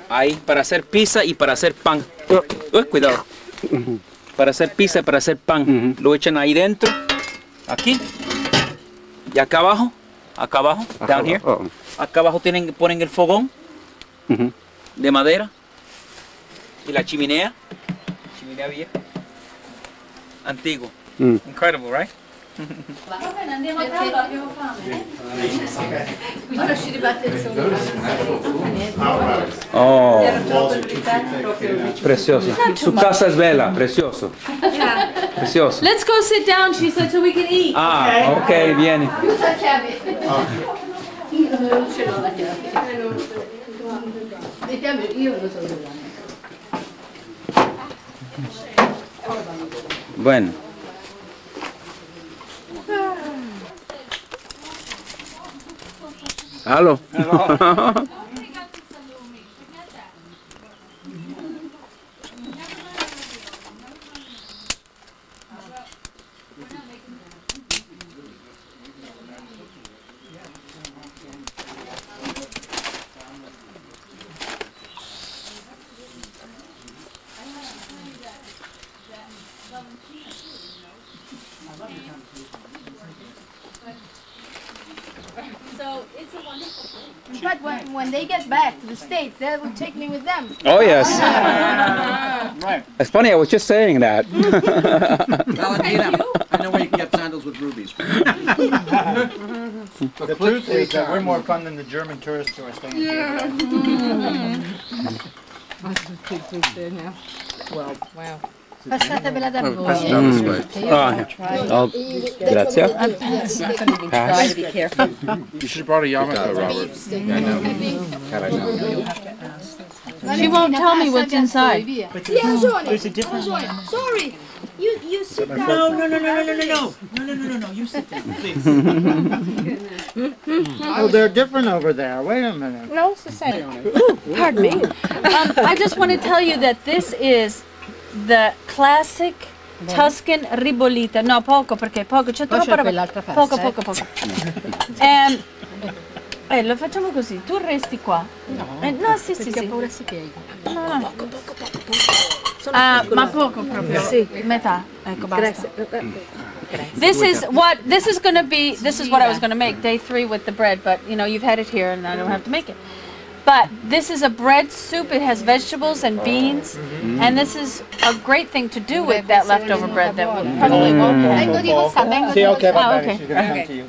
Speaker 2: Ahí, para hacer pizza y para hacer pan. Cuidado. Para hacer pizza y para hacer pan. Lo echan ahí dentro. Aquí. Y acá abajo. Down here. Acá abajo ponen el fogón de madera. Y la chimenea. Chimenea vieja. Antiguo. Incredible, right?
Speaker 9: Va bene, andiamo a tavola, abbiamo fame.
Speaker 7: Ora ci ribatte il sole.
Speaker 5: Oh,
Speaker 7: Era troppo il proprio.
Speaker 5: precioso. Su casa es bella, precioso.
Speaker 9: Yeah.
Speaker 5: Precioso.
Speaker 9: Let's go sit down, she said, so we can eat.
Speaker 5: Ah, ok, vieni.
Speaker 7: Usa chiave. Io non ce l'ho la chiave. Le chiavi io lo so dove vanno.
Speaker 5: Bueno. Aló.
Speaker 9: So it's a wonderful thing.
Speaker 7: In fact, when they get back to the States, they will take me with them.
Speaker 5: Oh, yes.
Speaker 16: Right.
Speaker 5: It's funny, I was just saying that.
Speaker 6: Valentina, I know where you can get sandals with rubies.
Speaker 4: The truth is that we're more fun than the German tourists who are staying here.
Speaker 7: Well, wow. Passatevela da voi.
Speaker 5: Grazie.
Speaker 7: Try to be careful.
Speaker 6: You should have brought a yarmulke, Robert. I know. God, I know.
Speaker 9: She won't tell me what's inside.
Speaker 14: There's a different one. Sorry. You sit down.
Speaker 12: No. You sit down, please.
Speaker 16: Oh, they're different over there. Wait a minute.
Speaker 9: No, it's the same. Ooh, pardon me. I just want to tell you that this is the classic Tuscan ribollita. No, poco, perché poco. C'è troppa roba. Poco. Lo facciamo così. Tu resti qua. No, sì.
Speaker 7: Perché ho paura si piega.
Speaker 9: No. Ma poco proprio.
Speaker 7: Sì.
Speaker 9: Metà. Ecco, basta. This is what I was gonna make, day 3 with the bread, but you know, you've had it here and I don't have to make it. But this is a bread soup. It has vegetables and beans, and this is a great thing to do with that leftover bread that we probably won't have.
Speaker 16: Sì, ok, va bene.
Speaker 9: Okay.
Speaker 16: She's gonna come to you.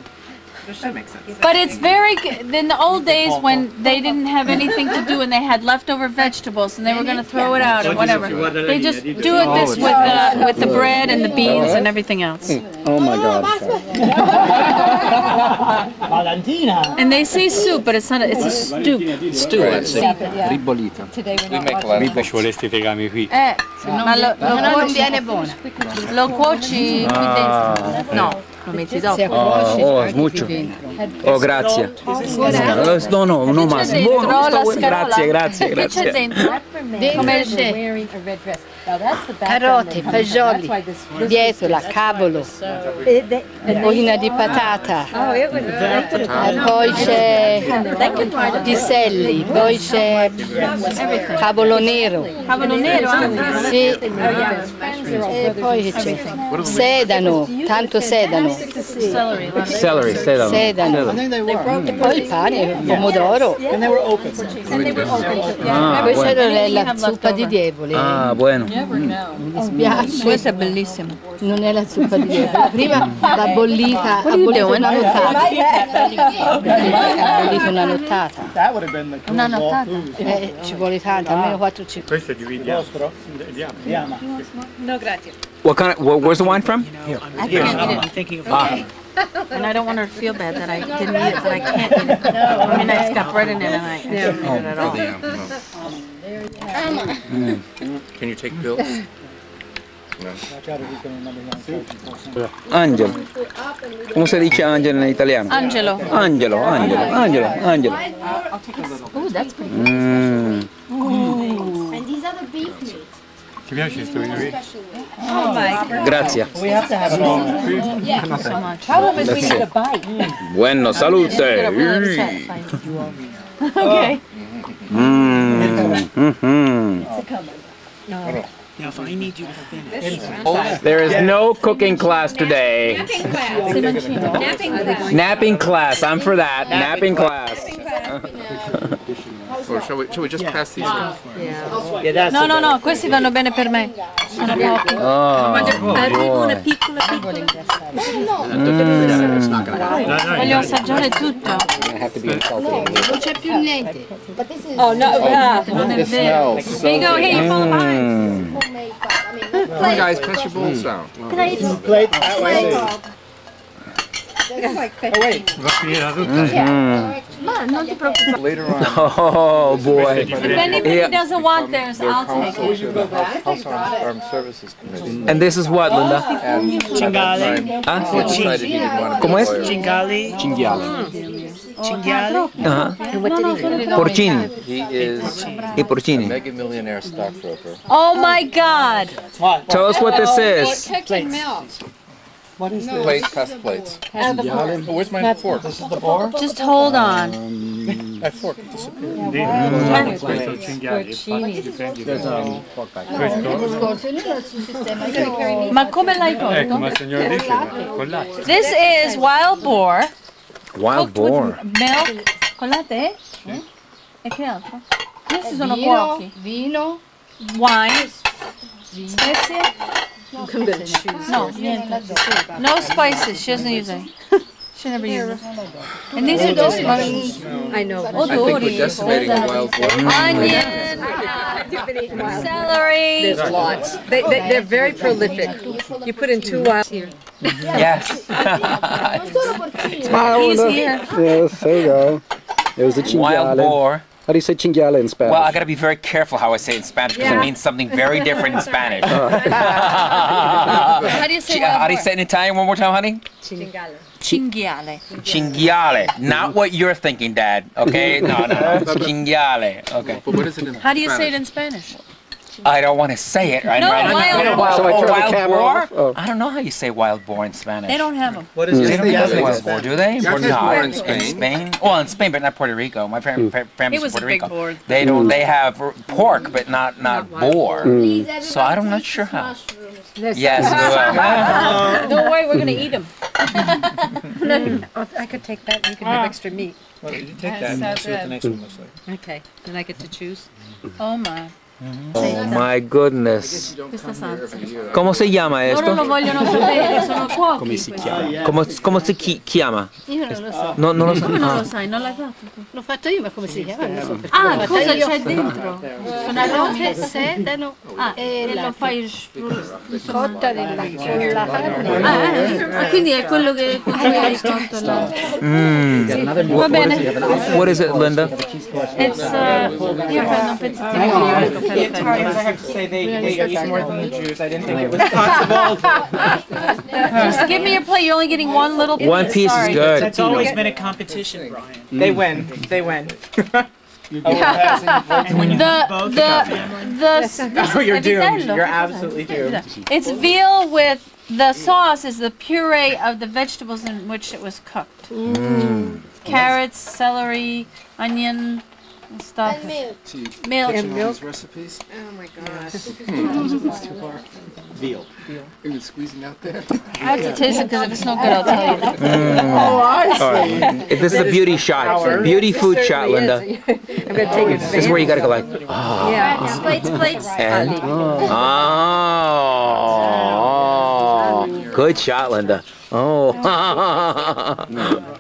Speaker 12: That makes sense.
Speaker 9: But it's very good. In the old days when they didn't have anything to do and they had leftover vegetables and they were going to throw it out or whatever, they just do it this with the bread and the beans and everything else.
Speaker 5: Oh my God.
Speaker 16: Valentina.
Speaker 9: And they say soup, but it's not. It's a stew.
Speaker 5: Stew, that's it. Ribollita.
Speaker 6: We make a lot of
Speaker 17: Ci vorresti tegami qui.
Speaker 9: Ma
Speaker 7: non viene buona.
Speaker 9: lo cuoci qui dentro? No, lo metti dopo.
Speaker 5: Oh, smuccio. Oh, grazie. No, ma grazie.
Speaker 9: Che c'è dentro? Come il
Speaker 7: Carote, fagioli, bietola, cavolo, boina di patata, poi c'è piselli, poi c'è cavolo nero.
Speaker 9: Cavolo nero?
Speaker 7: Sì. E poi c'è sedano, tanto sedano.
Speaker 5: Celery, sedano.
Speaker 7: E poi il pane, pomodoro. Questa è la zuppa di diavoli.
Speaker 5: Ah, bueno.
Speaker 7: Mi dispiace.
Speaker 9: Questa è bellissima.
Speaker 7: Non è la zuppa di diavoli. Prima va bollita, ha bollito una nottata. Ha bollito una nottata.
Speaker 9: Una nottata?
Speaker 7: Ci vuole tanto, almeno 4-5.
Speaker 17: Questo dividiamo.
Speaker 7: No, grazie.
Speaker 5: Where's the wine from?
Speaker 9: I can't eat
Speaker 16: I'm
Speaker 9: it.
Speaker 16: thinking of
Speaker 9: And I don't want her to feel bad that I didn't eat it, that I can't eat it. I mean, it's got bread in it and I can't eat it at all.
Speaker 6: Can you take pills? No.
Speaker 5: Angelo. Come si dice Angelo in italiano?
Speaker 9: Angelo.
Speaker 5: Angelo.
Speaker 7: Oh, that's pretty good.
Speaker 14: And these are the beef meat.
Speaker 17: Ti piace questo vino qui?
Speaker 14: Oh my God.
Speaker 5: Grazie.
Speaker 16: We have to have it all.
Speaker 7: Yeah. So much. Problem is we need a bite.
Speaker 5: Buono, salute.
Speaker 9: Okay.
Speaker 12: Now, if I need you to finish.
Speaker 5: There is no cooking class today. Napping class. I'm for that. Napping class.
Speaker 6: Or shall we just pass these around?
Speaker 9: No, questi vanno bene per me. Sono pochi.
Speaker 5: Oh,
Speaker 9: una piccola. Voglio assaggiare tutto.
Speaker 7: Non c'è più niente.
Speaker 9: Oh no, non è vero. Here you go, here you follow behind.
Speaker 6: Come on, guys, pass your bowls down.
Speaker 16: Plate that way.
Speaker 17: Va a finire tutta.
Speaker 9: Ma non ti preoccupare.
Speaker 6: Later on.
Speaker 5: Oh boy.
Speaker 9: If anybody doesn't want theirs, I'll take it.
Speaker 6: House Armed Services Committee.
Speaker 5: And this is what, Linda?
Speaker 12: Cinghiale.
Speaker 6: Decided he didn't want to
Speaker 5: Come
Speaker 6: be a
Speaker 5: es?
Speaker 6: lawyer.
Speaker 12: Cinghiale. Cinghiale.
Speaker 5: Porcini.
Speaker 6: He is
Speaker 5: I
Speaker 6: a
Speaker 5: porcini.
Speaker 6: mega millionaire stockbroker.
Speaker 9: Oh my God.
Speaker 5: Tell us what this is.
Speaker 7: Cooking milk.
Speaker 16: What is this?
Speaker 6: Plates, pass the plates. Oh, where's my fork?
Speaker 16: This is the boar?
Speaker 9: Just hold on.
Speaker 6: My fork disappeared.
Speaker 17: Questo cinghiale, prendi questo.
Speaker 9: Ma come l'hai
Speaker 17: Ecco,
Speaker 9: cotto?
Speaker 17: ma il signore dice con latte.
Speaker 9: This is wild boar.
Speaker 5: Wild boar.
Speaker 9: Milk. Con latte? E che altro? Questi sono
Speaker 7: Vino,
Speaker 9: cuochi.
Speaker 7: vino.
Speaker 9: Wine. Spezie. No, niente. No spices. She doesn't use any. She never uses. And these are just
Speaker 7: I know.
Speaker 6: I think we're decimating wild boar.
Speaker 9: onion. Celery.
Speaker 7: There's lots. They're very prolific. You put in 2 wild here.
Speaker 5: Yes.
Speaker 1: Smile.
Speaker 9: He's here.
Speaker 1: Yes, there you go. It was a cinghiale.
Speaker 5: Wild boar.
Speaker 1: How do you say cinghiale in Spanish?
Speaker 5: Well, I got to be very careful how I say it in Spanish because it means something very different in Spanish.
Speaker 9: How do you say
Speaker 5: How do you say it in Italian one more time, honey?
Speaker 7: Cinghiale.
Speaker 9: Cinghiale.
Speaker 5: Cinghiale. Not what you're thinking, Dad. Okay? No. It's cinghiale. Okay.
Speaker 6: But what is it in
Speaker 9: How do you say it in Spanish?
Speaker 5: I don't want to say it right
Speaker 9: No,
Speaker 5: now.
Speaker 9: wild boar.
Speaker 1: So I turn the
Speaker 5: Wild
Speaker 1: camera
Speaker 5: boar?
Speaker 1: off? Oh.
Speaker 5: I don't know how you say wild boar in Spanish.
Speaker 9: They don't have them.
Speaker 8: What is
Speaker 5: They
Speaker 8: it?
Speaker 5: don't have wild boar, do they?
Speaker 6: Yeah,
Speaker 5: Or
Speaker 6: I've had
Speaker 5: not?
Speaker 6: boar in Spain.
Speaker 5: Well, in Spain, but not Puerto Rico. My family's
Speaker 9: It
Speaker 5: from
Speaker 9: was a
Speaker 5: Puerto
Speaker 9: big
Speaker 5: Rico.
Speaker 9: boar.
Speaker 5: They don't. They have pork, but not boar. So I'm not sure how. Yes.
Speaker 9: Don't worry, we're gonna eat them.
Speaker 7: I could take that. You can have extra meat.
Speaker 8: Well, you take that and see what the next one looks like.
Speaker 7: Okay. Then I get to choose.
Speaker 9: Oh my.
Speaker 5: Oh my goodness.
Speaker 9: Questa salsa.
Speaker 5: ¿Cómo se llama
Speaker 9: Loro lo
Speaker 5: esto?
Speaker 9: vogliono sapere, sono cuochi.
Speaker 5: ¿Cómo se chiama?
Speaker 14: Io non lo so.
Speaker 5: No, non lo so.
Speaker 9: Come non lo
Speaker 5: Ah.
Speaker 9: sai? Non l'hai fatto?
Speaker 14: L'ho fatto io, ma come si chiama? Non lo so. perché
Speaker 9: Ah,
Speaker 14: l'ho fatta
Speaker 9: cosa
Speaker 14: io.
Speaker 9: c'è dentro? Sono aromi.
Speaker 14: Sedano
Speaker 9: E lo fai
Speaker 14: cotta con la carne.
Speaker 9: quindi è quello che con cui hai cotto la...
Speaker 5: Va
Speaker 9: bene.
Speaker 5: What is it, Linda?
Speaker 9: It's, io prendo un pezzettino di
Speaker 16: The Italians, I have to say, they eat more than the Jews. I didn't think it was possible.
Speaker 9: Just give me your plate. You're only getting one little piece.
Speaker 5: One piece is
Speaker 9: Sorry.
Speaker 5: good.
Speaker 16: That's always been a competition, Brian. They win. They win. And when you eat both,
Speaker 9: Oh,
Speaker 16: you're doomed.
Speaker 9: vitello.
Speaker 16: You're absolutely doomed.
Speaker 9: It's veal with the sauce is the puree of the vegetables in which it was cooked. Carrots, celery, onion, and stuff.
Speaker 14: And milk.
Speaker 9: Milk.
Speaker 14: And milk.
Speaker 6: Recipes?
Speaker 14: Oh my gosh.
Speaker 16: Veal.
Speaker 6: You're squeezing out there?
Speaker 9: I have to taste it because if it's no good, I'll tell you.
Speaker 16: Oh, I see.
Speaker 5: All right. This is a beauty shot. Beauty food shot, Linda.
Speaker 7: I'm going to take it.
Speaker 5: This is where you got to go like, oh.
Speaker 7: Yeah.
Speaker 9: Plates.
Speaker 5: And, oh. Good shot, Linda. Oh.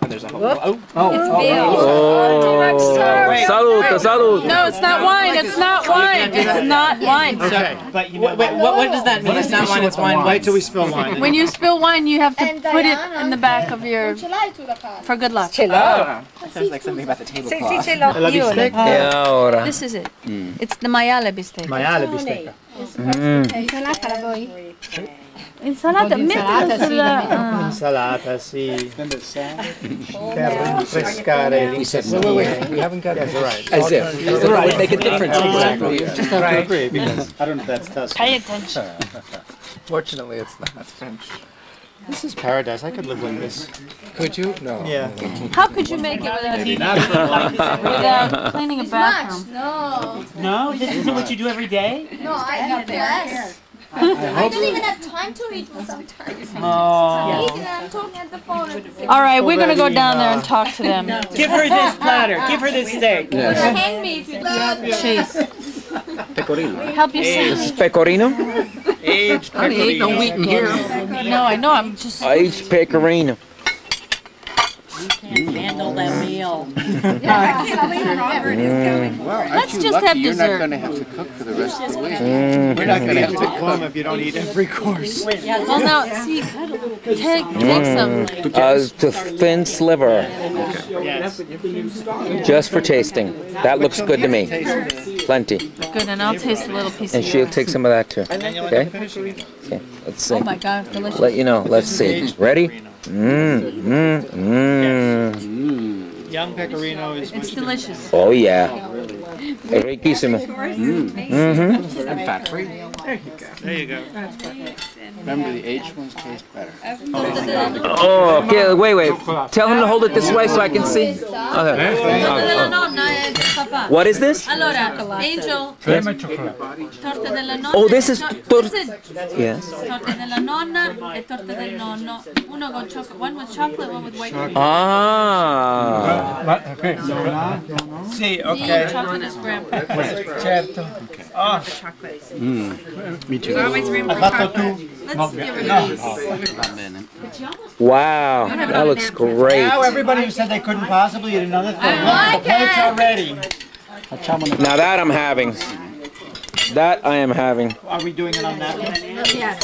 Speaker 16: There's a whole.
Speaker 9: It's veal.
Speaker 5: Oh. Salud.
Speaker 9: No, it's not wine. It's not wine. It's not wine.
Speaker 16: Okay, but what does that mean? It's not wine. It's wine. Wait till we spill wine.
Speaker 9: When you spill wine, you have to put it in the back of your for good luck.
Speaker 16: Oh, sounds like something about the tablecloth.
Speaker 9: This is it. It's the maiale bistecca.
Speaker 16: Maiale bistecca.
Speaker 14: Insalata la vuoi?
Speaker 9: Insalata, mettilo sulla...
Speaker 16: Insalata, sì. Per rinfrescare l'insazione. We haven't got it right.
Speaker 1: As if that would make a difference. Exactly.
Speaker 16: Just have to agree because I don't know if that's Tuscan.
Speaker 9: Pay attention.
Speaker 6: Fortunately, it's not French.
Speaker 16: This is paradise. I could live like this.
Speaker 6: Could you? No.
Speaker 16: Yeah.
Speaker 9: How could you make it without cleaning a bathroom?
Speaker 15: No.
Speaker 16: No? This isn't what you do every day?
Speaker 15: No, I have less. I don't even have time to eat sometimes.
Speaker 16: Oh.
Speaker 15: I'm talking at the phone.
Speaker 9: All right, we're going to go down there and talk to them.
Speaker 16: Give her this platter. Give her this steak.
Speaker 15: Hang me if you do.
Speaker 9: Cheese.
Speaker 1: Pecorino.
Speaker 9: Help yourself.
Speaker 5: This is pecorino?
Speaker 16: Aged
Speaker 6: I ain't no wheat in here.
Speaker 9: No, I know. I'm just...
Speaker 5: Aged pecorino.
Speaker 7: Handle that meal.
Speaker 9: Let's just have
Speaker 6: You're not
Speaker 9: dessert.
Speaker 6: going to have to cook for the rest of the week.
Speaker 16: We're not going to have to cook if you don't eat every course.
Speaker 9: Well, now, see, take some.
Speaker 5: To thin sliver.
Speaker 16: Yes.
Speaker 5: Just for tasting. That looks good to me. Plenty.
Speaker 9: Good, and I'll taste a little piece
Speaker 5: And
Speaker 9: of
Speaker 5: she'll
Speaker 9: yours.
Speaker 5: take some of that too. Okay? Okay. Let's see.
Speaker 9: Oh my God, delicious.
Speaker 5: Let you know. Let's see. Ready?
Speaker 16: Young pecorino is
Speaker 9: It's delicious.
Speaker 5: Oh yeah. Riquísimo.
Speaker 6: And fat free.
Speaker 16: There you go.
Speaker 6: Remember, the aged ones taste better.
Speaker 5: Oh, okay. Wait. Tell him to hold it this way so I can see. Okay.
Speaker 9: Della nonna è papà.
Speaker 5: What is this?
Speaker 9: Allora, Angel,
Speaker 17: Crema e cioccolato.
Speaker 9: torta della nonna.
Speaker 5: Oh, this is
Speaker 9: torta.
Speaker 5: Yes.
Speaker 9: Torta della nonna e torta del nonno. Uno con chocolate, one with chocolate, one with white cream.
Speaker 5: Ah.
Speaker 17: Ok.
Speaker 16: Sì,
Speaker 9: Yeah, chocolate is grandpa.
Speaker 16: certo. Oh.
Speaker 1: Me too.
Speaker 16: Hai fatto tu?
Speaker 9: Let's get rid of these.
Speaker 5: Wow. That looks great.
Speaker 16: Now everybody who said they couldn't possibly eat another thing. The plates are ready.
Speaker 5: Now that I'm having. That I am having.
Speaker 11: Are we doing it on that one?
Speaker 9: Yes.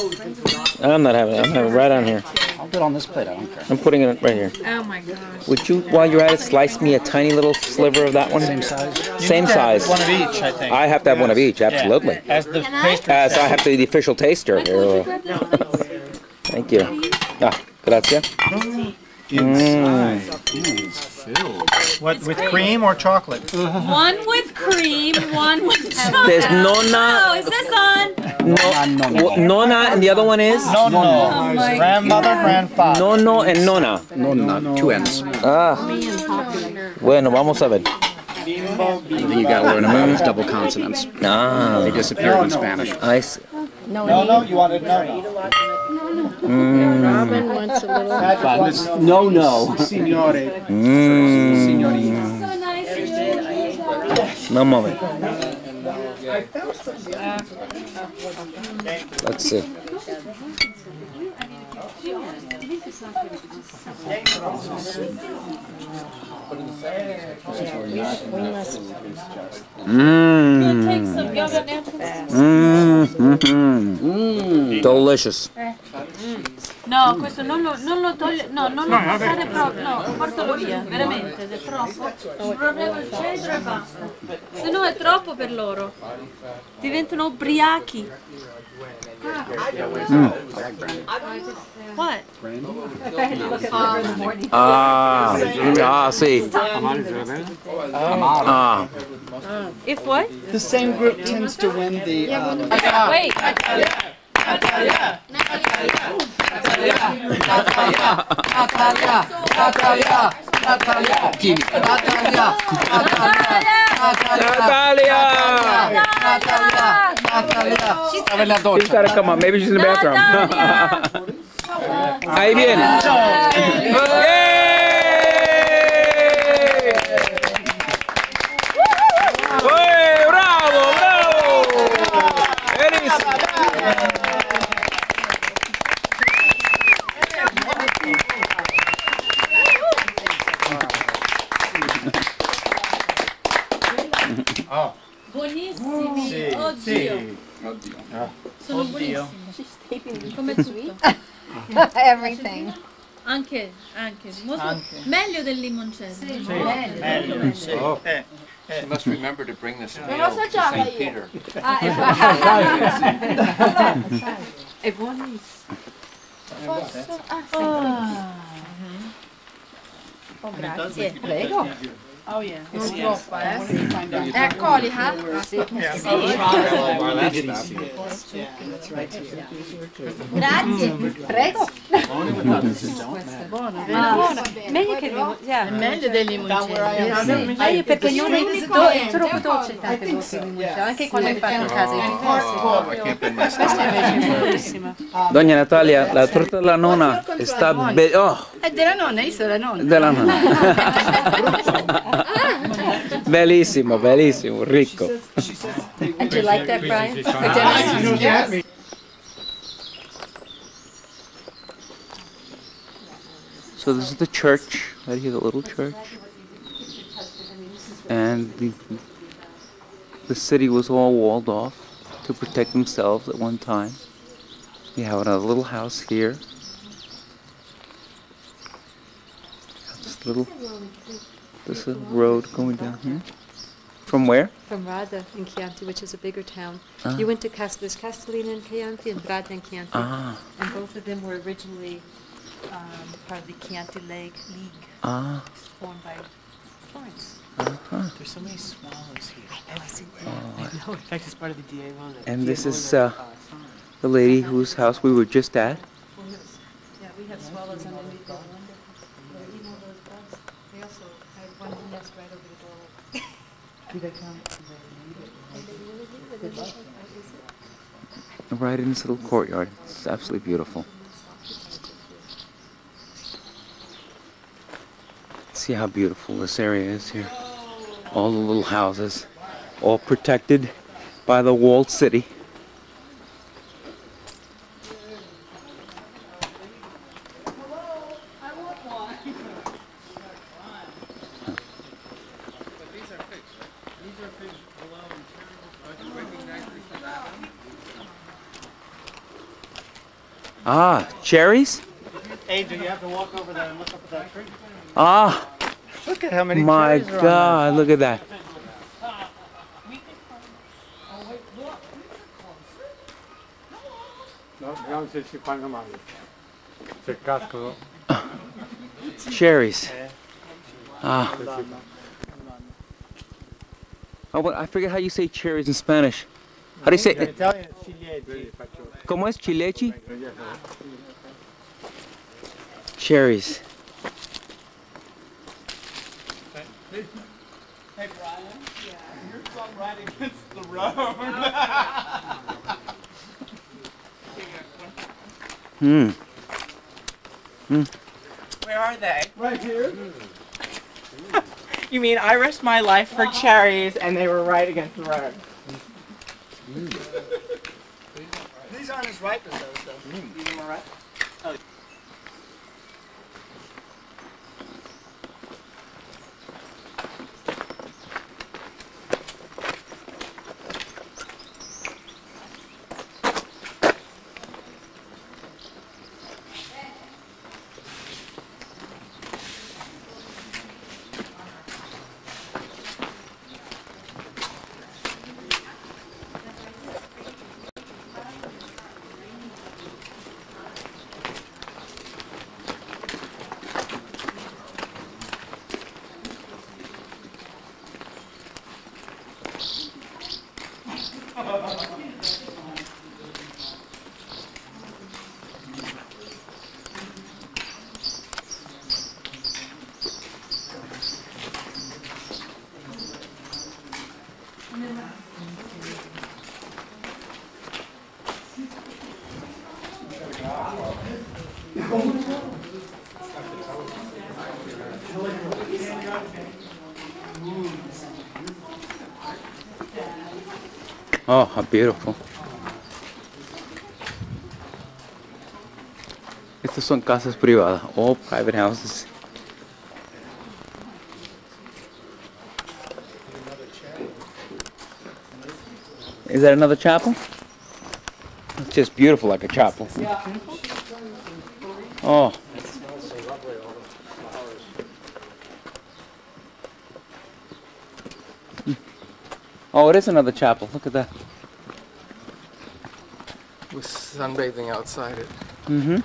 Speaker 5: I'm not having it. I'm having it right on here.
Speaker 11: I'll do it on this plate. I don't care.
Speaker 5: I'm putting it right here.
Speaker 9: Oh my gosh.
Speaker 5: Would you, while you're at it, slice me a tiny little sliver of that one?
Speaker 11: Same size?
Speaker 5: Same size.
Speaker 11: One of each, I think.
Speaker 5: I have to have one of each, absolutely.
Speaker 11: Yeah. As the pastry
Speaker 5: As I have to be the official taster here. Thank you. Ah, grazie.
Speaker 11: Inside is filled. What, with cream or chocolate?
Speaker 9: One with cream, one with chocolate.
Speaker 5: There's nonna.
Speaker 9: Oh, is this on?
Speaker 5: Nonna, and the other one is?
Speaker 11: No.
Speaker 9: Oh my
Speaker 11: Grandmother, grandfather.
Speaker 5: Nono and nonna.
Speaker 6: Nonna, 2 N's.
Speaker 5: Ah. Bueno, vamos a ver.
Speaker 6: You gotta learn them as double consonants.
Speaker 5: Ah.
Speaker 6: They disappeared in Spanish.
Speaker 5: I see.
Speaker 11: No, you wanted no.
Speaker 7: Robin wants a little.
Speaker 10: No. Signore. Signorina.
Speaker 5: No moment. Let's see. Delicious.
Speaker 9: No, questo non lo toglie, non lo fare proprio, no, portalo via, veramente, se è troppo, proprio il centro e basta. Se no è troppo per loro, diventano ubriachi. What?
Speaker 5: Sì.
Speaker 9: If what?
Speaker 12: The same group tends to win the.
Speaker 9: Wait.
Speaker 5: She's gotta come on. Maybe she's in the bathroom. Ahí viene. ¡Bravo!
Speaker 9: Buonissimi. Oddio. Sono buonissimi. Come tutto.
Speaker 7: Everything.
Speaker 9: Anche. Molto meglio del limoncello.
Speaker 11: Meglio.
Speaker 6: You must remember to bring this
Speaker 9: Non
Speaker 6: meal
Speaker 9: lo
Speaker 6: to
Speaker 9: assaggiava
Speaker 6: St.
Speaker 9: io.
Speaker 6: Peter.
Speaker 7: È buonissimo.
Speaker 9: Posso?
Speaker 7: Oh, grazie. Prego.
Speaker 9: Oh yeah.
Speaker 7: Non troppo,
Speaker 9: È alcolica?
Speaker 7: Grazie. Prego.
Speaker 15: Buono. Meglio che
Speaker 7: È meglio del limoncello.
Speaker 15: Ma io perché non è troppo dolce tante volte il limoncello, anche quando hai fatto in casa questo invece è buonissimo.
Speaker 5: Doña Natalia, la torta della nonna sta
Speaker 7: È della nonna, io sono la nonna.
Speaker 5: della nonna. Bellissimo, bellissimo, ricco.
Speaker 7: And you like that, Brian?
Speaker 10: Yes.
Speaker 5: So this is the church, right here, the little church. And the city was all walled off to protect themselves at one time. We have another little house here. This is a road going down here. From where?
Speaker 15: From Rada in Chianti, which is a bigger town.
Speaker 5: Ah.
Speaker 15: You went to there's Castellina in Chianti and Rada in Chianti.
Speaker 5: Ah.
Speaker 15: And both of them were originally part of the Chianti League,
Speaker 5: Ah.
Speaker 15: formed by Florence.
Speaker 12: There's so many swallows here.
Speaker 15: I know.
Speaker 12: In fact, it's part of the DA loan.
Speaker 5: And this is the lady whose house we were just at.
Speaker 15: Yeah, we have swallows underneath the window. They're eating all those bugs. They also had one nest right over the doorway.
Speaker 12: Do they come?
Speaker 5: Right in this little courtyard. It's absolutely beautiful. See how beautiful this area is here. All the little houses, all protected by the walled city. Ah, cherries?
Speaker 11: Angel, you have to walk over there and look up at that tree.
Speaker 5: Ah,
Speaker 11: Look at how many
Speaker 5: my
Speaker 11: cherries are
Speaker 5: God, look at that.
Speaker 17: No, vediamo se si fanno male. Se cascano.
Speaker 5: Cherries. Ah. Oh, but I forget how you say cherries in Spanish. How do you say
Speaker 11: In
Speaker 5: it?
Speaker 11: Italian, it's ciliegie.
Speaker 5: ¿Cómo es chilechi? Cherries.
Speaker 18: Hey Brian, your son right against the road.
Speaker 5: Hmm. Hmm.
Speaker 18: Where are they? Right here. You mean I risked my life for cherries and they were right against the road? These aren't as ripe as those though. These are more ripe? Oh.
Speaker 5: Oh, how beautiful. Estas son casas privadas, all private houses. Is that another chapel? It's just beautiful like a chapel. Oh.
Speaker 11: It smells so lovely, all the flowers.
Speaker 5: Oh, it is another chapel. Look at that.
Speaker 6: With sunbathing outside it.
Speaker 5: Mm-hmm.